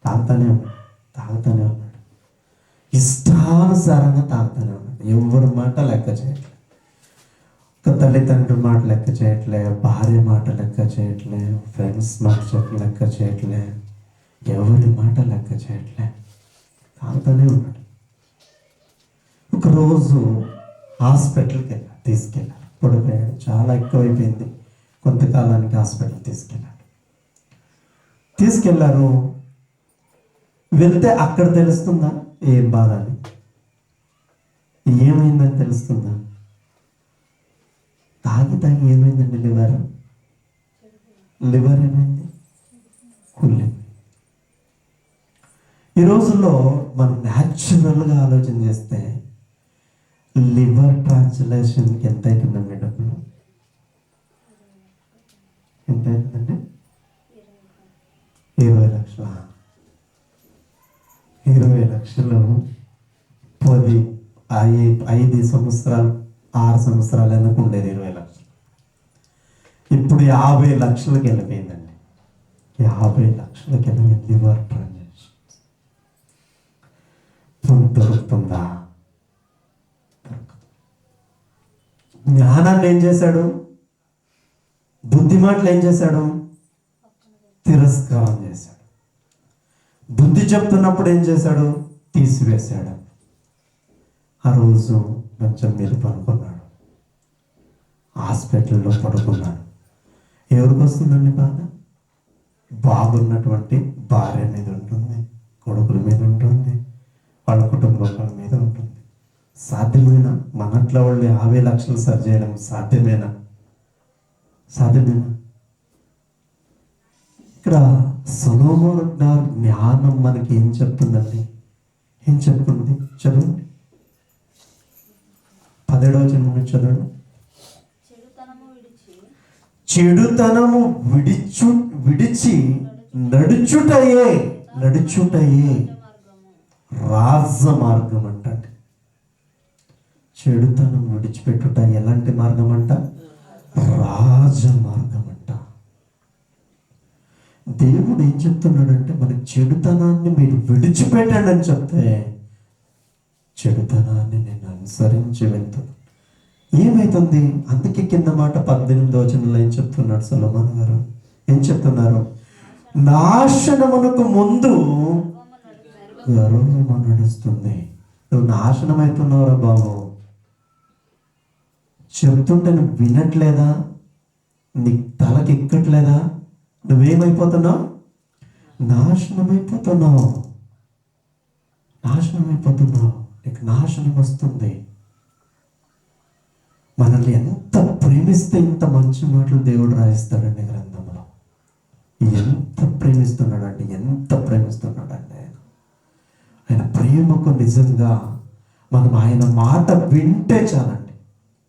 తాగుతానే ఉన్నాడు, ఇష్టానుసారంగా తాగుతానే ఉన్నాడు. ఎవరి మాట లెక్క చేయట్లే, ఒక తల్లిదండ్రుల మాట లెక్క చేయట్లే, భార్య మాట లెక్క చేయట్లే, ఫ్రెండ్స్ మాట లెక్క చేయట్లే, ఎవరి మాట లెక్క చేయట్లే, తాగుతానే ఉన్నాడు. ఒకరోజు హాస్పిటల్కి తీసుకెళ్ళారు. పడిపోయాడు, చాలా ఎక్కువైపోయింది. కొంతకాలానికి హాస్పిటల్ తీసుకెళ్లారు. వెళ్తే అక్కడ తెలుస్తుందా ఏం బాధ అని? ఏమైందని తెలుస్తుందా? తాగి ఏమైందండి? లివర్ ఏమైంది? కుళ్ళింది. ఈ రోజుల్లో మనం న్యాచురల్గా ఆలోచన చేస్తే లివర్ ట్రాన్స్ప్లాంటేషన్కి ఎంత అవుతుందండి డబ్బులు? ఎంత అవుతుందండి? 20 లక్షలు. 20 లక్షలు 5 సంవత్సరాలు 6 సంవత్సరాలు ఎందుకు ఉండేది 20 లక్షలు. ఇప్పుడు 50 లక్షలకి వెళ్ళిపోయిందండి. 50 లక్షలకి వెళ్ళిపోయింది లివర్ ట్రాన్స్ప్లాంటేషన్. దొరుకుతుందా? జ్ఞానాన్ని ఏం చేశాడు? బుద్ధి మాటలు ఏం చేశాడు? తిరస్కారం చేశాడు. బుద్ధి చెప్తున్నప్పుడు ఏం చేశాడు? తీసివేశాడు. ఆ రోజు మంచం మీద పడుకున్నాడు, హాస్పిటల్లో పడుకున్నాడు. ఎవరికి వస్తుందండి బాధ? బాగున్నటువంటి భార్య మీద ఉంటుంది, కొడుకుల మీద ఉంటుంది, వాళ్ళ కుటుంబం మీద ఉంటుంది. సాధ్యమేనా? మనట్లో వాళ్ళు 50 లక్షలు సరి చేయడం సాధ్యమేనా? ఇక్కడ సొలొమోను జ్ఞానం మనకి ఏం చెప్తుందండి? ఏం చెప్తుంది? చదవండి, 17వ వచనం చదవండి. చెడుతనము విడిచి నడుచుటయే రాజ మార్గం అంటండి. చెడుతనం విడిచిపెట్టుట ఎలాంటి మార్గం అంట? రాజ మార్గం అంట. దేవుడు ఏం చెప్తున్నాడంటే, మన చెడుతనాన్ని మీరు విడిచిపెట్టండి అని చెప్తే, చెడుతనాన్ని నేను అనుసరించి వెళ్తాను. ఏమైతుంది? అందుకే కింద మాట 18వ వచనంలో ఏం చెప్తున్నాడు సొలొమోను గారు? ఏం చెప్తున్నారు? నాశనమునకు ముందు గర్వము నడుస్తుంది. నువ్వు నాశనం అవుతున్నావురా బాబు. చెప్తుంటే నువ్వు వినట్లేదా? నీ తలకి ఎక్కట్లేదా? నువ్వేమైపోతున్నావు? నాశనమైపోతున్నావు. నీకు నాశనం వస్తుంది. మనల్ని ఎంత ప్రేమిస్తే ఇంత మంచి మాటలు దేవుడు రాయిస్తాడండి గ్రంథంలో. ఎంత ప్రేమిస్తున్నాడండి ఆయన ప్రేమకు నిజంగా మనం ఆయన మాట వింటే చాలండి.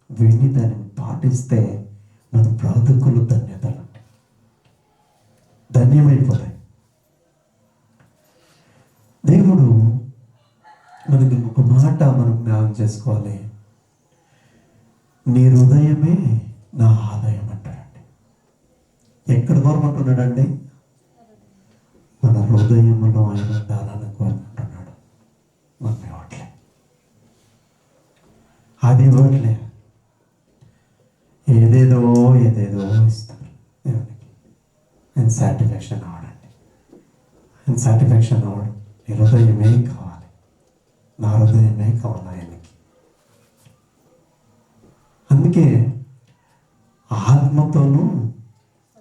విని దాన్ని పాటిస్తే మన బ్రతుకులు ధన్యమైపోతాయి. దేవుడు మనకి ఇంకొక మాట మనం జ్ఞాపకం చేసుకోవాలి. నీ హృదయమే నా ఆదాయం అంటాడండి. ఎక్కడ కోరుకుంటున్నాడండి? మన హృదయంలో ఆయన ఉండాలని కోరుకుంటున్నాడు. మనం ఇవ్వట్లే, అది ఇవ్వట్లే, ఏదేదో ఇస్తారు దేవునికి. ఆయన సాటిస్ఫాక్షన్ అవడండి. నీ హృదయమే కావాలి, నా హృదయమే కావాలి ఆయనకి. అందుకే ఆత్మతోనూ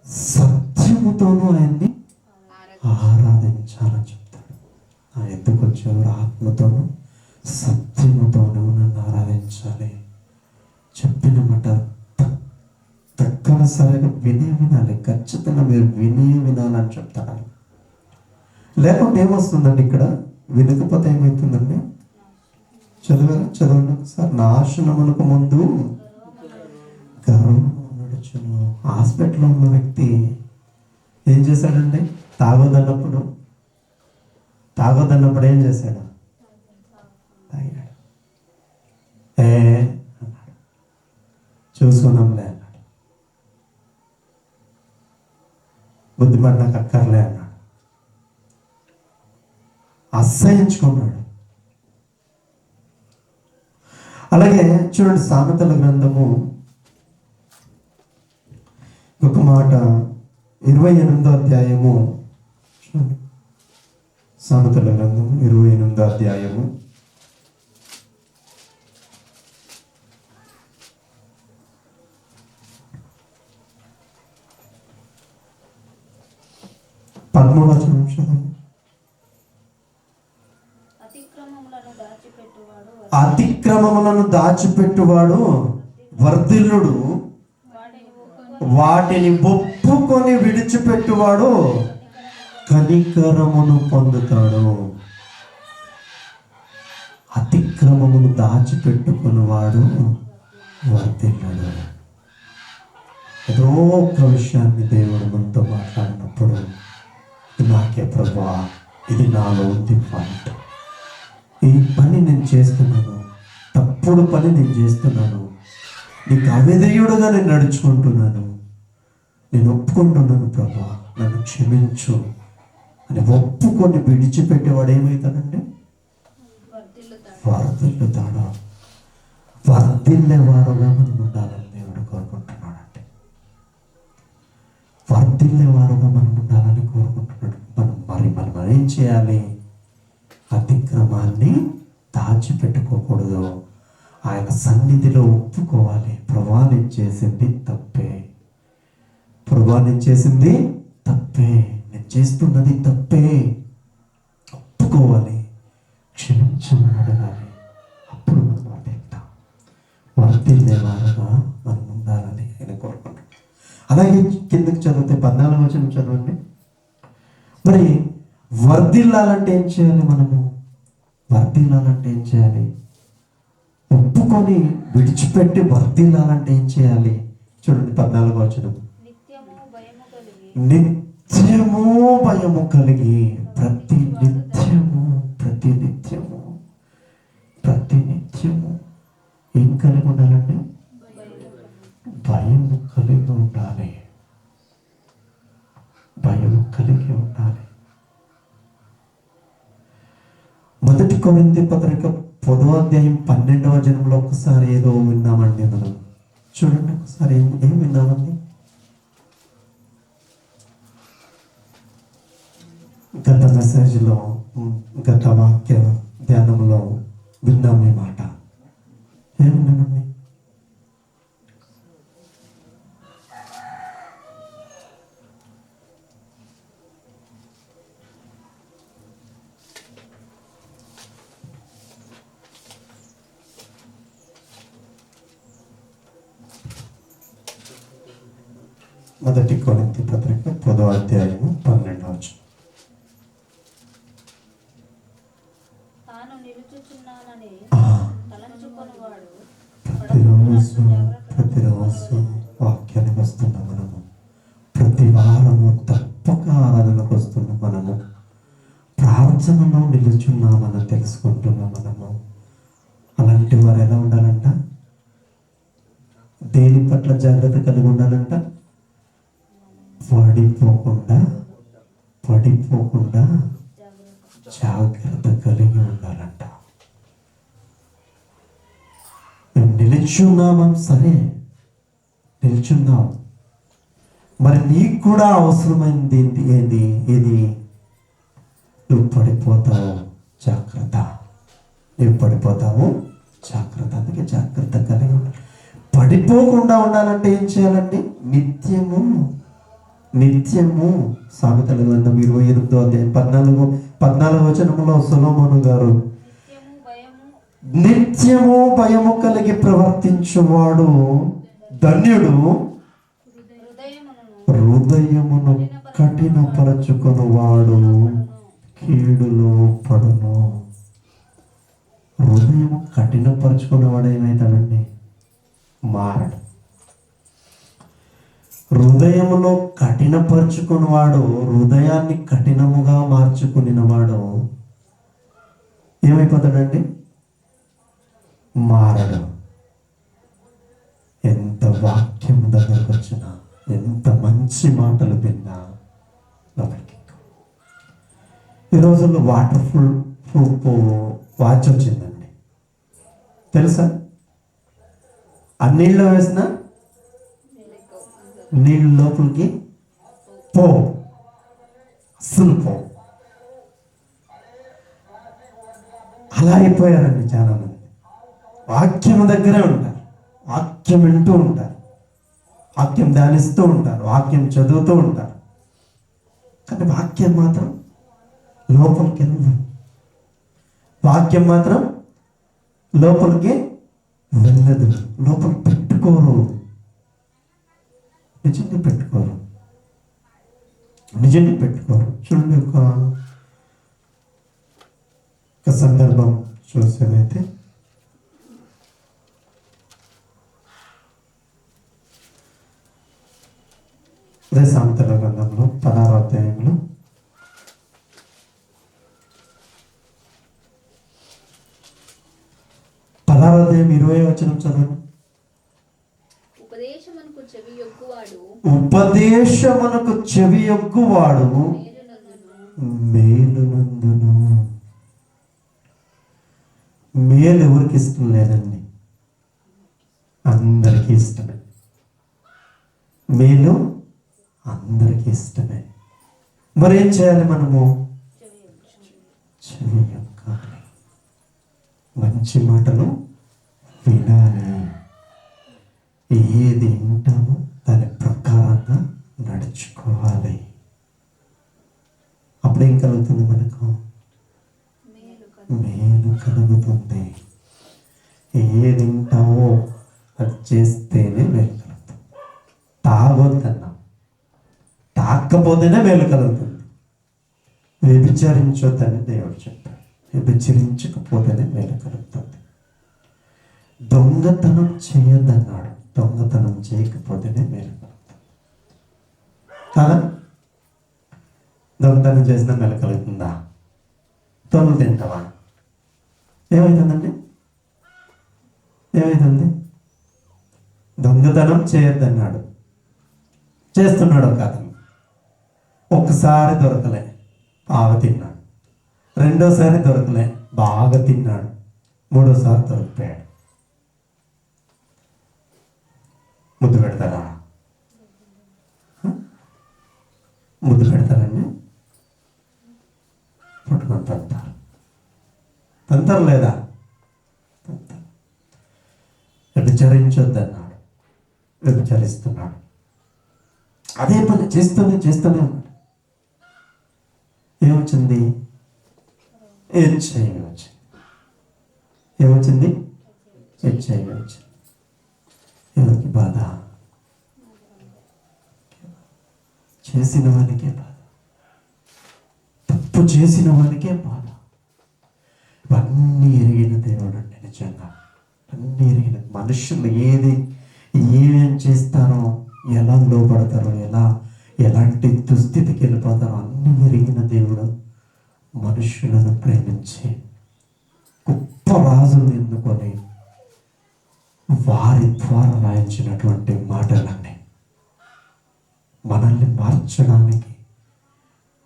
సత్యముతోనూ ఆయన్ని ఆరాధించాలని చెప్తాడు. ఎందుకు వచ్చేవారు? ఆత్మతోనూ సత్యముతోనూ నన్ను ఆరాధించాలి. చెప్పిన మాట తప్పనిసరిగా వినాలి. ఖచ్చితంగా మీరు వినాలని చెప్తాడు. లేకుంటే ఏమొస్తుందండి? ఇక్కడ వినకపోతే ఏమవుతుందండి? చదవండి ఒకసారి. నాశనమునకు ముందు గర్వం నడుచును. హాస్పిటల్లో ఉన్న వ్యక్తి ఏం చేశాడండి? తాగొద్దన్నప్పుడు ఏం చేశాడు? తాగాడు. అన్నాడు, చూసుకున్నాంలే అన్నాడు, బుద్ధిపడి నాకు అక్కర్లే అన్నాడు, అసహించుకున్నాడు. అలాగే చూడండి, సామెతల గ్రంథము ఒక మాట 28వ అధ్యాయము చూడండి. సామెతల గ్రంథము 28వ అధ్యాయము 13వ వచనం చదవండి. అతిక్రమములను దాచిపెట్టువాడు వర్ధిల్లుడు, వాటిని ఒప్పుకొని విడిచిపెట్టువాడు కనికరమును పొందుతాడు. అతిక్రమమును దాచిపెట్టుకున్నవాడు వర్ధిల్లుడు. ఏదో ఒక విషయాన్ని దేవుడు మనతో మాట్లాడినప్పుడు, నాకే ప్రభువా, ఇది నాలో ఉంది పాయింట్, ఈ పని నేను చేస్తున్నాను, తప్పుడు పని నేను చేస్తున్నాను, నీకు అవిధేయుడుగా నేను నడుచుకుంటున్నాను, నేను ఒప్పుకుంటున్నాను ప్రభువా, నన్ను క్షమించు అని ఒప్పుకొని విడిచిపెట్టేవాడు ఏమవుతాడంటే వర్ధిల్లుతాడు. వర్ధిల్లేవారుగా మనం ఉండాలని దేవుడు కోరుకుంటున్నాడంటే, వర్ధిల్లేవారుగా మనం ఉండాలని కోరుకుంటున్నాడు. మనం ఏం చేయాలి? అతిక్రమాన్ని దాచిపెట్టుకోకూడదు. ఆయన సన్నిధిలో ఒప్పుకోవాలి. ప్రభా నేను చేసింది తప్పే, నేను చేస్తున్నది తప్పే, ఒప్పుకోవాలి, క్షమించమని అడగాలి. అప్పుడు మనం వర్ధిల్లేవారుగా మనం ఉండాలని ఆయన కోరుకుంటున్నాం. అలాగే కిందకి చదివితే 14వ వచనం చదవండి. మరి వర్ధిల్లాలంటే ఏం చేయాలి? మనము వర్ధిల్లాలంటే ఏం చేయాలి? ఒప్పుకొని విడిచిపెట్టి వర్ధిల్లాలంటే ఏం చేయాలి? చూడండి 14వ వచనం. నిత్యము భయము కలిగి నిత్యము భయము కలిగి ప్రతి నిత్యము ఏం కలిగి ఉండాలండి? భయము కలిగి ఉండాలి. భయము కలిగి ఉండాలి. మొదటి కొరింథీ పత్రిక 10వ అధ్యాయం 12వ వచనంలో ఒకసారి ఏదో విన్నామండి. మనం చూడండి ఒకసారి ఏం విన్నామండి? గత మెసేజ్లో, గత వాక్య ధ్యానంలో విన్నాం ఈ మాట. ఏం విన్నామండి? మొదటి కొరింథీ పత్రిక 10వ అధ్యాయం 12వ వచనం. తాను నిలుచుచున్నానని ఆ, తలంచుకొనివాడు ప్రతిరోజు వాక్యానికి వస్తున్నాం మనము. ప్రతి వారము తప్పక ఆరాధనకు వస్తున్నాం మనము. ప్రార్థనలో నిలుచున్నామని తెలుసుకుంటున్నాం మనము. అలాంటి వారు ఎలా ఉండాలంట? దేని పట్ల జాగ్రత్త కలిగి ఉండాలంట? పడిపోకుండా జాగ్రత్త కలిగి ఉండాలంట. మేము నిలుచున్నామం, సరే నిల్చున్నాం. మరి నీకు కూడా అవసరమైంది ఏది? నువ్వు పడిపోతావు, జాగ్రత్త. అందుకే జాగ్రత్త కలిగి ఉండాలి. పడిపోకుండా ఉండాలంటే ఏం చేయాలండి? నిత్యము సామెతల గ్రంథం 28వ అధ్యాయం 14వ వచనంలో సొలొమోను గారు నిత్యము భయము కలిగి ప్రవర్తించువాడు ధన్యుడు, హృదయమును కఠినపరచుకొనువాడు కీడులో పడును. హృదయము కఠినపరచుకునేవాడు ఏమవుతాడండి? మారడు. హృదయములో కఠినపరుచుకున్నవాడు, హృదయాన్ని కఠినముగా మార్చుకునినవాడు ఏమైపోతాడండి? మారడు. ఎంత వాక్యం దగ్గరకు వచ్చినా, ఎంత మంచి మాటలు విన్నా లోపలికి. ఈ రోజుల్లో వాటర్ ప్రూఫ్ వాచ్ వచ్చిందండి, తెలుసా? ఆ నీళ్ళు వేసిన నీళ్ళు లోపలికి అస్సలు అలా అయిపోయారండి చాలా మంది. వాక్యం దగ్గరే ఉంటారు, వాక్యం వింటూ ఉంటారు, వాక్యం ధ్యానిస్తూ ఉంటారు, వాక్యం చదువుతూ ఉంటారు, కానీ వాక్యం మాత్రం లోపలికి వెళ్ళదు. వాక్యం మాత్రం లోపలికి వెళ్ళదు. లోపలికి పెట్టుకోరు. నిజంగా పెట్టుకోరు. చూడండి, ఒక సందర్భం చూసేదైతే అదే సామెతల గ్రంథంలో 16వ అధ్యాయంలో 20వ వచనం చదవండి. ఉపదేశమునకు చెవి యొగ్గువాడు మేలునందును. మేలు ఎవరికి ఇష్టం లేదండి? అందరికీ ఇష్టమే. మేలు అందరికీ ఇష్టమే. మరి ఏం చేయాలి మనము? చెవి యొగ్గాలి, మంచి మాటలు వినాలి. ఏది వింటామో దాని ప్రకారంగా నడుచుకోవాలి. అప్పుడేం కలుగుతుంది? మనకు మేలు కలుగుతుంది. ఏది వింటావో చేస్తేనే మేలు కలుగుతుంది. తాగొద్దన్నా, తాకపోతేనే మేలు కలుగుతుంది. వ్యభిచరించొద్దని దేవుడు చెప్పాడు. వ్యభిచరించకపోతేనే మేలు కలుగుతుంది. దొంగతనం చేయొద్దన్నాడు. దొంగతనం చేయకపోతేనే మేలు కలుగుతుంది కదా. దొంగతనం చేసినా మేలు కలుగుతుందా? తొమ్మిది తింటావా? ఏమవుతుందండి? ఏమవుతుంది? దొంగతనం చేయొద్దన్నాడు, చేస్తున్నాడు ఒక అతను. ఒక్కసారి దొరకలే, బాగా తిన్నాడు. రెండోసారి దొరకలే, బాగా తిన్నాడు. మూడోసారి దొరికిపోయాడు. ముద్దు పెడతారా? ముద్దు పెడతారండి? పట్టుకొని తంతారు. తంతారు లేదా? తంతారు. వ్యభిచరించొద్దన్నాడు, వ్యభిచరిస్తున్నాడు. అదే పని చేస్తూనే ఉన్నాడు. ఏమొచ్చింది? హెచ్ఐవి వచ్చింది. ఏమొచ్చింది? హెచ్ఐవి వచ్చింది. ఎవరికి బాధ? చేసిన వానికే బాధ, తప్పు చేసిన వానికే బాధ. ఇవన్నీ ఎరిగిన దేవుడు అండి. నిజంగా అన్నీ ఎరిగిన మనుషులు ఏమేం చేస్తారో, ఎలా లోపడతారో, ఎలాంటి దుస్థితికి వెళ్ళిపోతారో అన్నీ ఎరిగిన దేవుడు మనుషులను ప్రేమించి గొప్ప రాజులు ఎన్నుకొని వారి ద్వారా రాయించినటువంటి మాటలన్నీ మనల్ని మార్చడానికి,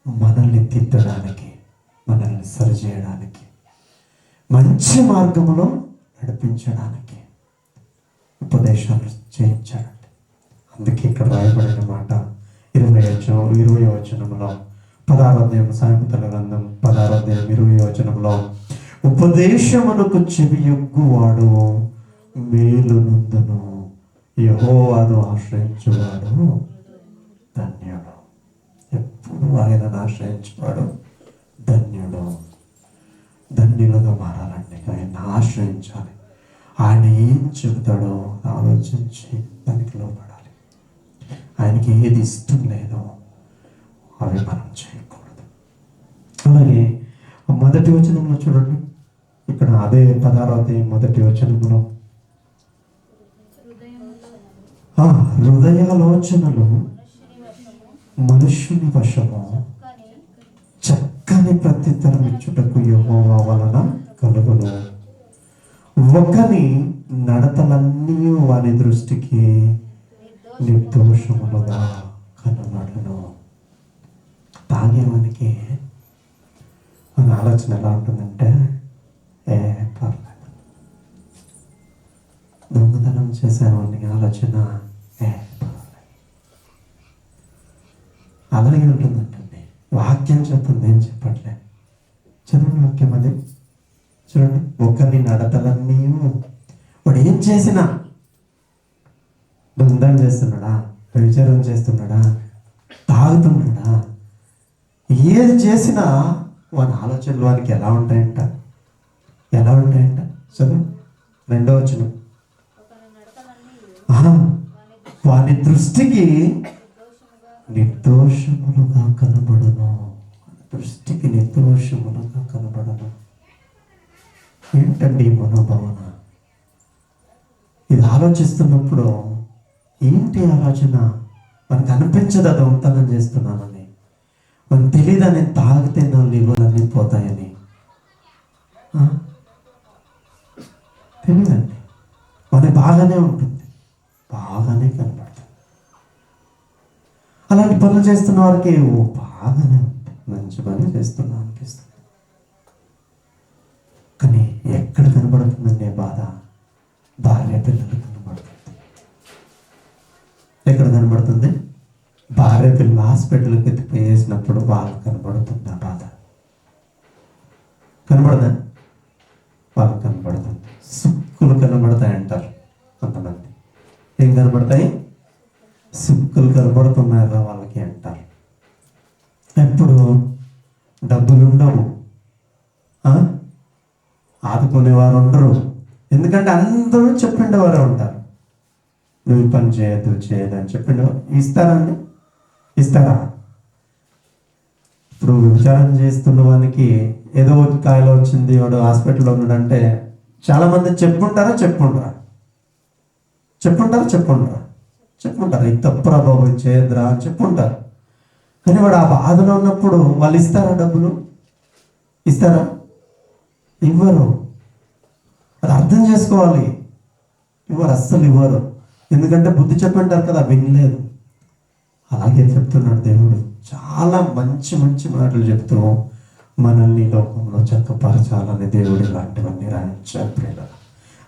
మనల్ని తిద్దడానికి, మనల్ని సరిచేయడానికి, మంచి మార్గంలో నడిపించడానికి ఉపదేశాలు చేయించాడండి. అందుకే ఇక్కడ రాయబడిన మాట 20వ వచనంలో 16వ అధ్యాయం సామెతల గ్రంథం 16వ అధ్యాయం 20వ వచనంలో, ఉపదేశమునకు చెవియొగ్గువాడు మేలు నందును, యెహోవాను ఆశ్రయించువాడు ధన్యుడు. ఎప్పుడు ఆయనను ఆశ్రయించువాడు ధన్యుడు. ధన్యులుగా మారాలండి. ఆయన ఆశ్రయించాలి. ఆయన ఏం చెబుతాడో ఆలోచించి దానికి లోపడాలి. ఆయనకి ఏది ఇష్టం లేదో అవి మనం చేయకూడదు. అలాగే మొదటి వచనంలో చూడండి, ఇక్కడ అదే 16వ అధ్యాయం మొదటి వచనంలో, హృదయాలోచనలు మనుష్యుని వశము, చక్కని ప్రత్యుత్తరం ఇచ్చుటకు యెహోవా వలన కలుగును. ఒకని నడతలన్నీ వాని దృష్టికి నిర్దోషములుగా కనబడును. తాగేవానికి మన ఆలోచన ఎలా ఉంటుందంటే, పర్లేదు. దొంగతనం చేసేవాడిని ఆలోచన పర్లేదు, అలాగే ఉంటుందంటండి. వాక్యం చెప్తుంది, ఏం చెప్పట్లే. చదవండి వాక్యం అది. చూడండి, ఒకరిని నడతలన్నీ వాడు ఏం చేసినా, దొంగతనం చేస్తున్నాడా, వ్యభిచారం చేస్తున్నాడా, తాగుతున్నాడా, ఏది చేసినా వాని ఆలోచనలు వానికి ఎలా ఉంటాయంట? చదువు 2వ వచనం. వాని దృష్టికి నిర్దోషములుగా కనబడను. దృష్టికి నిర్దోషములుగా కనబడను. ఏంటండి ఈ మనోభావన? ఇది ఆలోచిస్తున్నప్పుడు ఏంటి ఆలోచన? మనకు అనిపించదా దొంగతనం చేస్తున్నానని? మనకు తెలియదని తాగితే నా లివర్లన్నీ పోతాయని తెలియదండి. మనకి బాగానే ఉంటుంది, బాగానే కనబడుతుంది. అలాంటి పనులు చేస్తున్న వారికి బాగానే ఉంటుంది, మంచి పని చేస్తున్నా అనిపిస్తుంది. కానీ ఎక్కడ కనబడుతుందండి బాధ? భార్య పిల్లలు కనబడుతుంది. ఎక్కడ కనబడుతుంది? భార్య పిల్లలు హాస్పిటల్కి ఎత్తిపోయేసినప్పుడు వాళ్ళకి కనబడుతుంది ఆ బాధ. కనబడదా? వాళ్ళకి కనబడుతుంది. సుక్కులు కనబడతాయి అంటారు కొంతమంది. ఏం కనబడతాయి? సుక్కులు కనబడుతున్నారా వాళ్ళకి అంటారు. ఎప్పుడు డబ్బులు ఉండవు, ఆదుకునేవారు ఉండరు. ఎందుకంటే అందరూ చెప్పిండేవారే ఉంటారు. నువ్వు ఈ పని చేయదు అని చెప్పిండు. ఇస్తారా అండి? ఇస్తారా? ఇప్పుడు విచారణ చేస్తున్న వానికి ఏదో ఒక కాయలో వచ్చింది, వాడు హాస్పిటల్లో ఉన్నాడంటే చాలా మంది చెప్పుంటారా ఇది తప్పురా బాబు చేయద్దురా అని చెప్పుంటారు. కానీ వాడు ఆ బాధలో ఉన్నప్పుడు వాళ్ళు ఇస్తారా? డబ్బులు ఇస్తారా? ఇవ్వరు. అది అర్థం చేసుకోవాలి. అస్సలు ఇవ్వరు. ఎందుకంటే బుద్ధి చెప్పుంటారు కదా, వినలేదు. అలాగే చెప్తున్నాడు దేవుడు. చాలా మంచి మంచి మాటలు చెప్తూ మనల్ని లోకంలో చక్కపరచాలని దేవుడు ఇలాంటివన్నీ రాయించారు ప్రియులారా.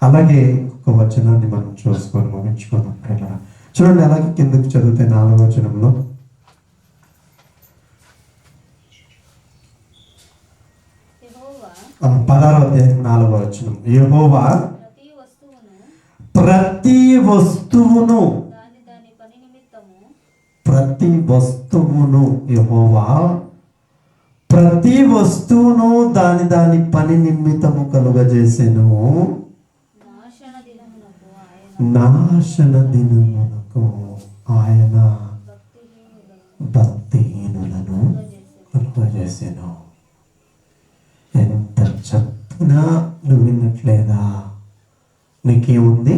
అలాగే ఒక వచనాన్ని మనం చూసుకొని ముగించుకున్నాం ప్రియులారా. చూడండి, అలాగే కిందకి చదివితే 4వ వచనంలో, యెహోవా 16వ అధ్యాయం 4వ వచనం, యెహోవా ప్రతి వస్తువును యెహోవా ప్రతి వస్తువును దాని పని నిమిత్తము కలుగజేసెను. నాశన దినమునకు ఆయన భక్తిహీనులను కలుగజేసెను. ఎంత చెప్పినా నువ్వు విన్నట్లేదా? నీకేముంది?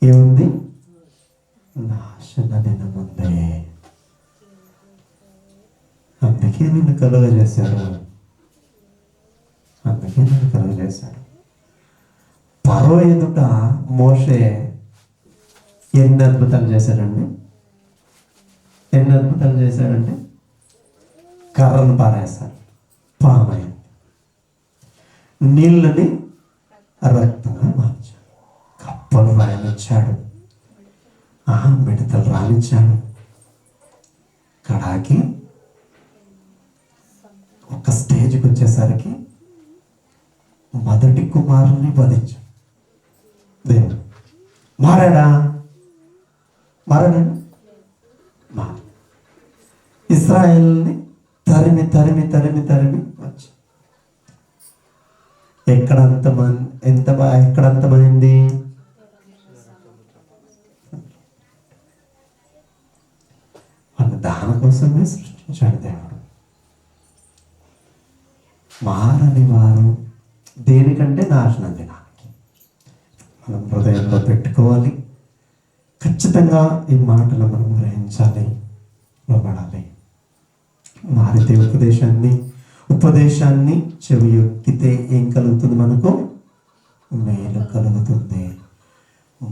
ఏముంది? నాశన దినముందే. అందుకే నిన్ను కలుగజేశాడు. ఫరో ఎదుట మోషే ఎన్ని అద్భుతాలు చేశాడండి? కర్రను పారేశాడు, పామైంది. నీళ్ళని రక్తంగా మార్చాడు. కప్పలు రాయనిచ్చాడు, మిడతలు రానిచ్చాడు. కడాకి ఒక స్టేజ్కి వచ్చేసరికి మొదటి కుమారుని వధించాడు. దేవుడు మారాడా? ఇశ్రాయేలుని తరిమి వచ్చి ఎక్కడంతమైంది? వాళ్ళ దానికోసమే సృష్టించాడు దేవుడు. మారని వారు దేనికంటే నాశన దినానికి. మనం హృదయంలో పెట్టుకోవాలి. ఖచ్చితంగా ఈ మాటలు మనం గ్రహించాలి, లోబడాలి. మారితే ఉపదేశాన్ని చెవి ఎక్కితే ఏం కలుగుతుంది? మనకు మేలు కలుగుతుంది.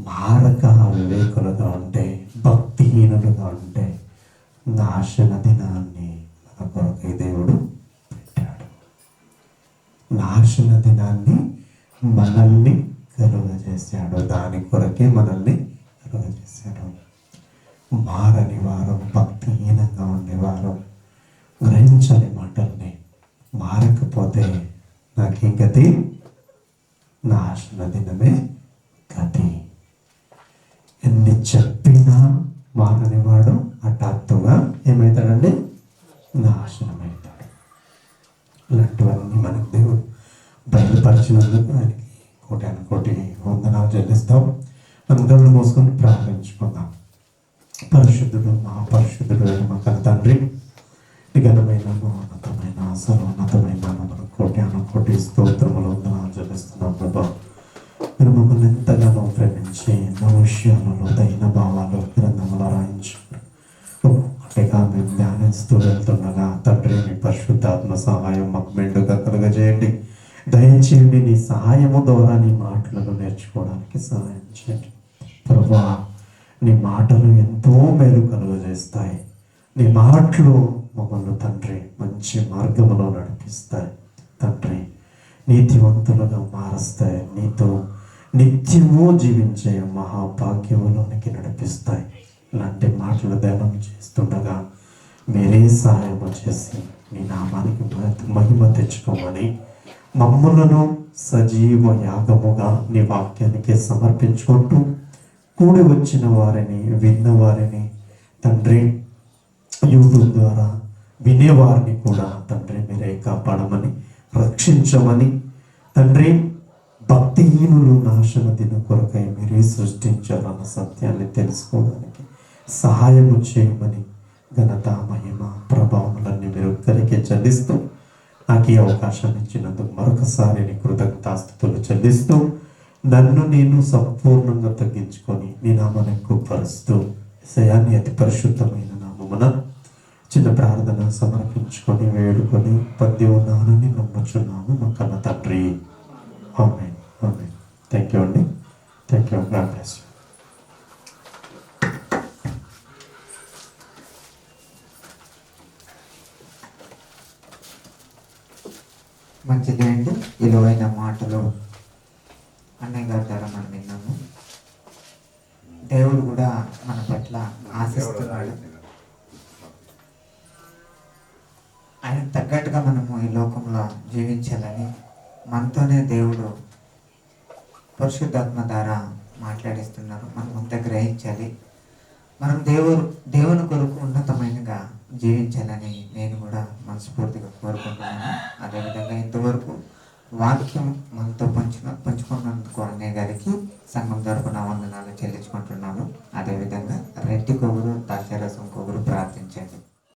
మారక వివేకులుగా ఉంటే, భక్తిహీనులుగా ఉంటే నాశన దినాన్ని మన కొరకై దేవుడు పెట్టాడు. నాశన దినాన్ని మనల్ని కలుగజేశాడు. దాని కొరకే మనల్ని కలుగజేశాడు. మారని వారు, భక్తిహీనంగా ఉండేవారు గ్రహించాలి మాటల్ని. మారకపోతే నాకేం గతి? నాశన దినమే గతి. ఎన్ని చెప్పినా మారని వాడు హఠాత్తుగా ఏమవుతాడండి? నాశనమవుతాడు. ఇలాంటివన్నీ మనకు దేవుడు బయలుపరిచినందుకు ఆయనకి కోటి వందనాలు చెల్లిస్తాం. మనం కళ్ళు మోసుకొని ప్రార్థించుకుందాం. పరిశుద్ధుడు, మహాపరిశుద్ధుడు అయిన మా కన్న తండ్రి, ఘనమైన ఉన్నతమైన సర్వోన్నతమైన కోటి స్తోత్రములు వందనాలు చెల్లిస్తున్నాం ప్రభా. మీరు మమ్మల్ని ఎంతగానో ప్రేమించి ఎన్నో విషయాలలో దైన భావాలు గ్రంథములు రాయించారు. ఒకటిగా మేము ధ్యానిస్తూ వెళ్తుండగా తండ్రి, మీ పరిశుద్ధాత్మ సహాయం మాకు మెండుగా కలుగజేయండి. దయచేయండి. నీ సహాయము ద్వారా నీ మాటలను నేర్చుకోవడానికి సహాయం చేయండి ప్రభా. నీ మాటలు ఎంతో మేలు కలుగజేస్తాయి. నీ మాటలు మమ్మల్ని తండ్రి మంచి మార్గంలో నడిపిస్తాయి తండ్రి. నీతివంతులుగా మారుస్తాయి. నీతో నిత్యము జీవించే మహాభాగ్యములోనికి నడిపిస్తాయి. ఇలాంటి మాటలు ధ్యానం చేస్తుండగా మీరే సహాయం చేసి నీ నామానికి మహిమ తెచ్చుకోమని మమ్మలను సజీవ యాగముగా నీ వాక్యానికి సమర్పించుకుంటూ కూడి వచ్చిన వారిని, విన్న వారిని తండ్రి, యూట్యూబ్ ద్వారా వినేవారిని కూడా తండ్రి మీరే కాపాడమని, రక్షించమని తండ్రి, భక్తిహీనులు నాశన దిన కొరకై మీరే సృష్టించారన్న సత్యాన్ని తెలుసుకోవడానికి సహాయము చేయమని ఘనత మహిమ ప్రభావములన్నీ మీరు ఒక్కరికే చెల్లిస్తూ నాకు ఈ అవకాశాన్ని ఇచ్చినందుకు మరొకసారి నీ కృతజ్ఞతాస్తుతులు చెల్లిస్తూ నన్ను నేను సంపూర్ణంగా తగ్గించుకొని నీ నామాన్ని ఎక్కువపరుస్తూ విషయాన్ని అతి పరిశుద్ధమైన నామమున చిన్న ప్రార్థన సమర్పించుకొని వేడుకొని పొంది ఉన్నానని నమ్ముచున్నాము మా కన్న తండ్రి. ఆమేన్. ఆమేన్. థ్యాంక్ యూ అండి. Thank you. God bless you. మంచిదే అండి. విలువైన మాటలు అన్నయ్య గారి ద్వారా మనం విన్నాము. దేవుడు కూడా మన పట్ల ఆశిస్తున్నాడు. ఆయన తగ్గట్టుగా మనము ఈ లోకంలో జీవించాలని మనతోనే దేవుడు పరిశుద్ధాత్మ ద్వారా మాట్లాడిస్తున్నారు. మనం అంతా గ్రహించాలి. మనం దేవుని కొరకు ఉన్నతమైనగా జీవించాలని నేను కూడా మనస్ఫూర్తిగా కోరుకుంటున్నాను. అదేవిధంగా ఇంతవరకు వాక్యం మనతో పంచుకున్న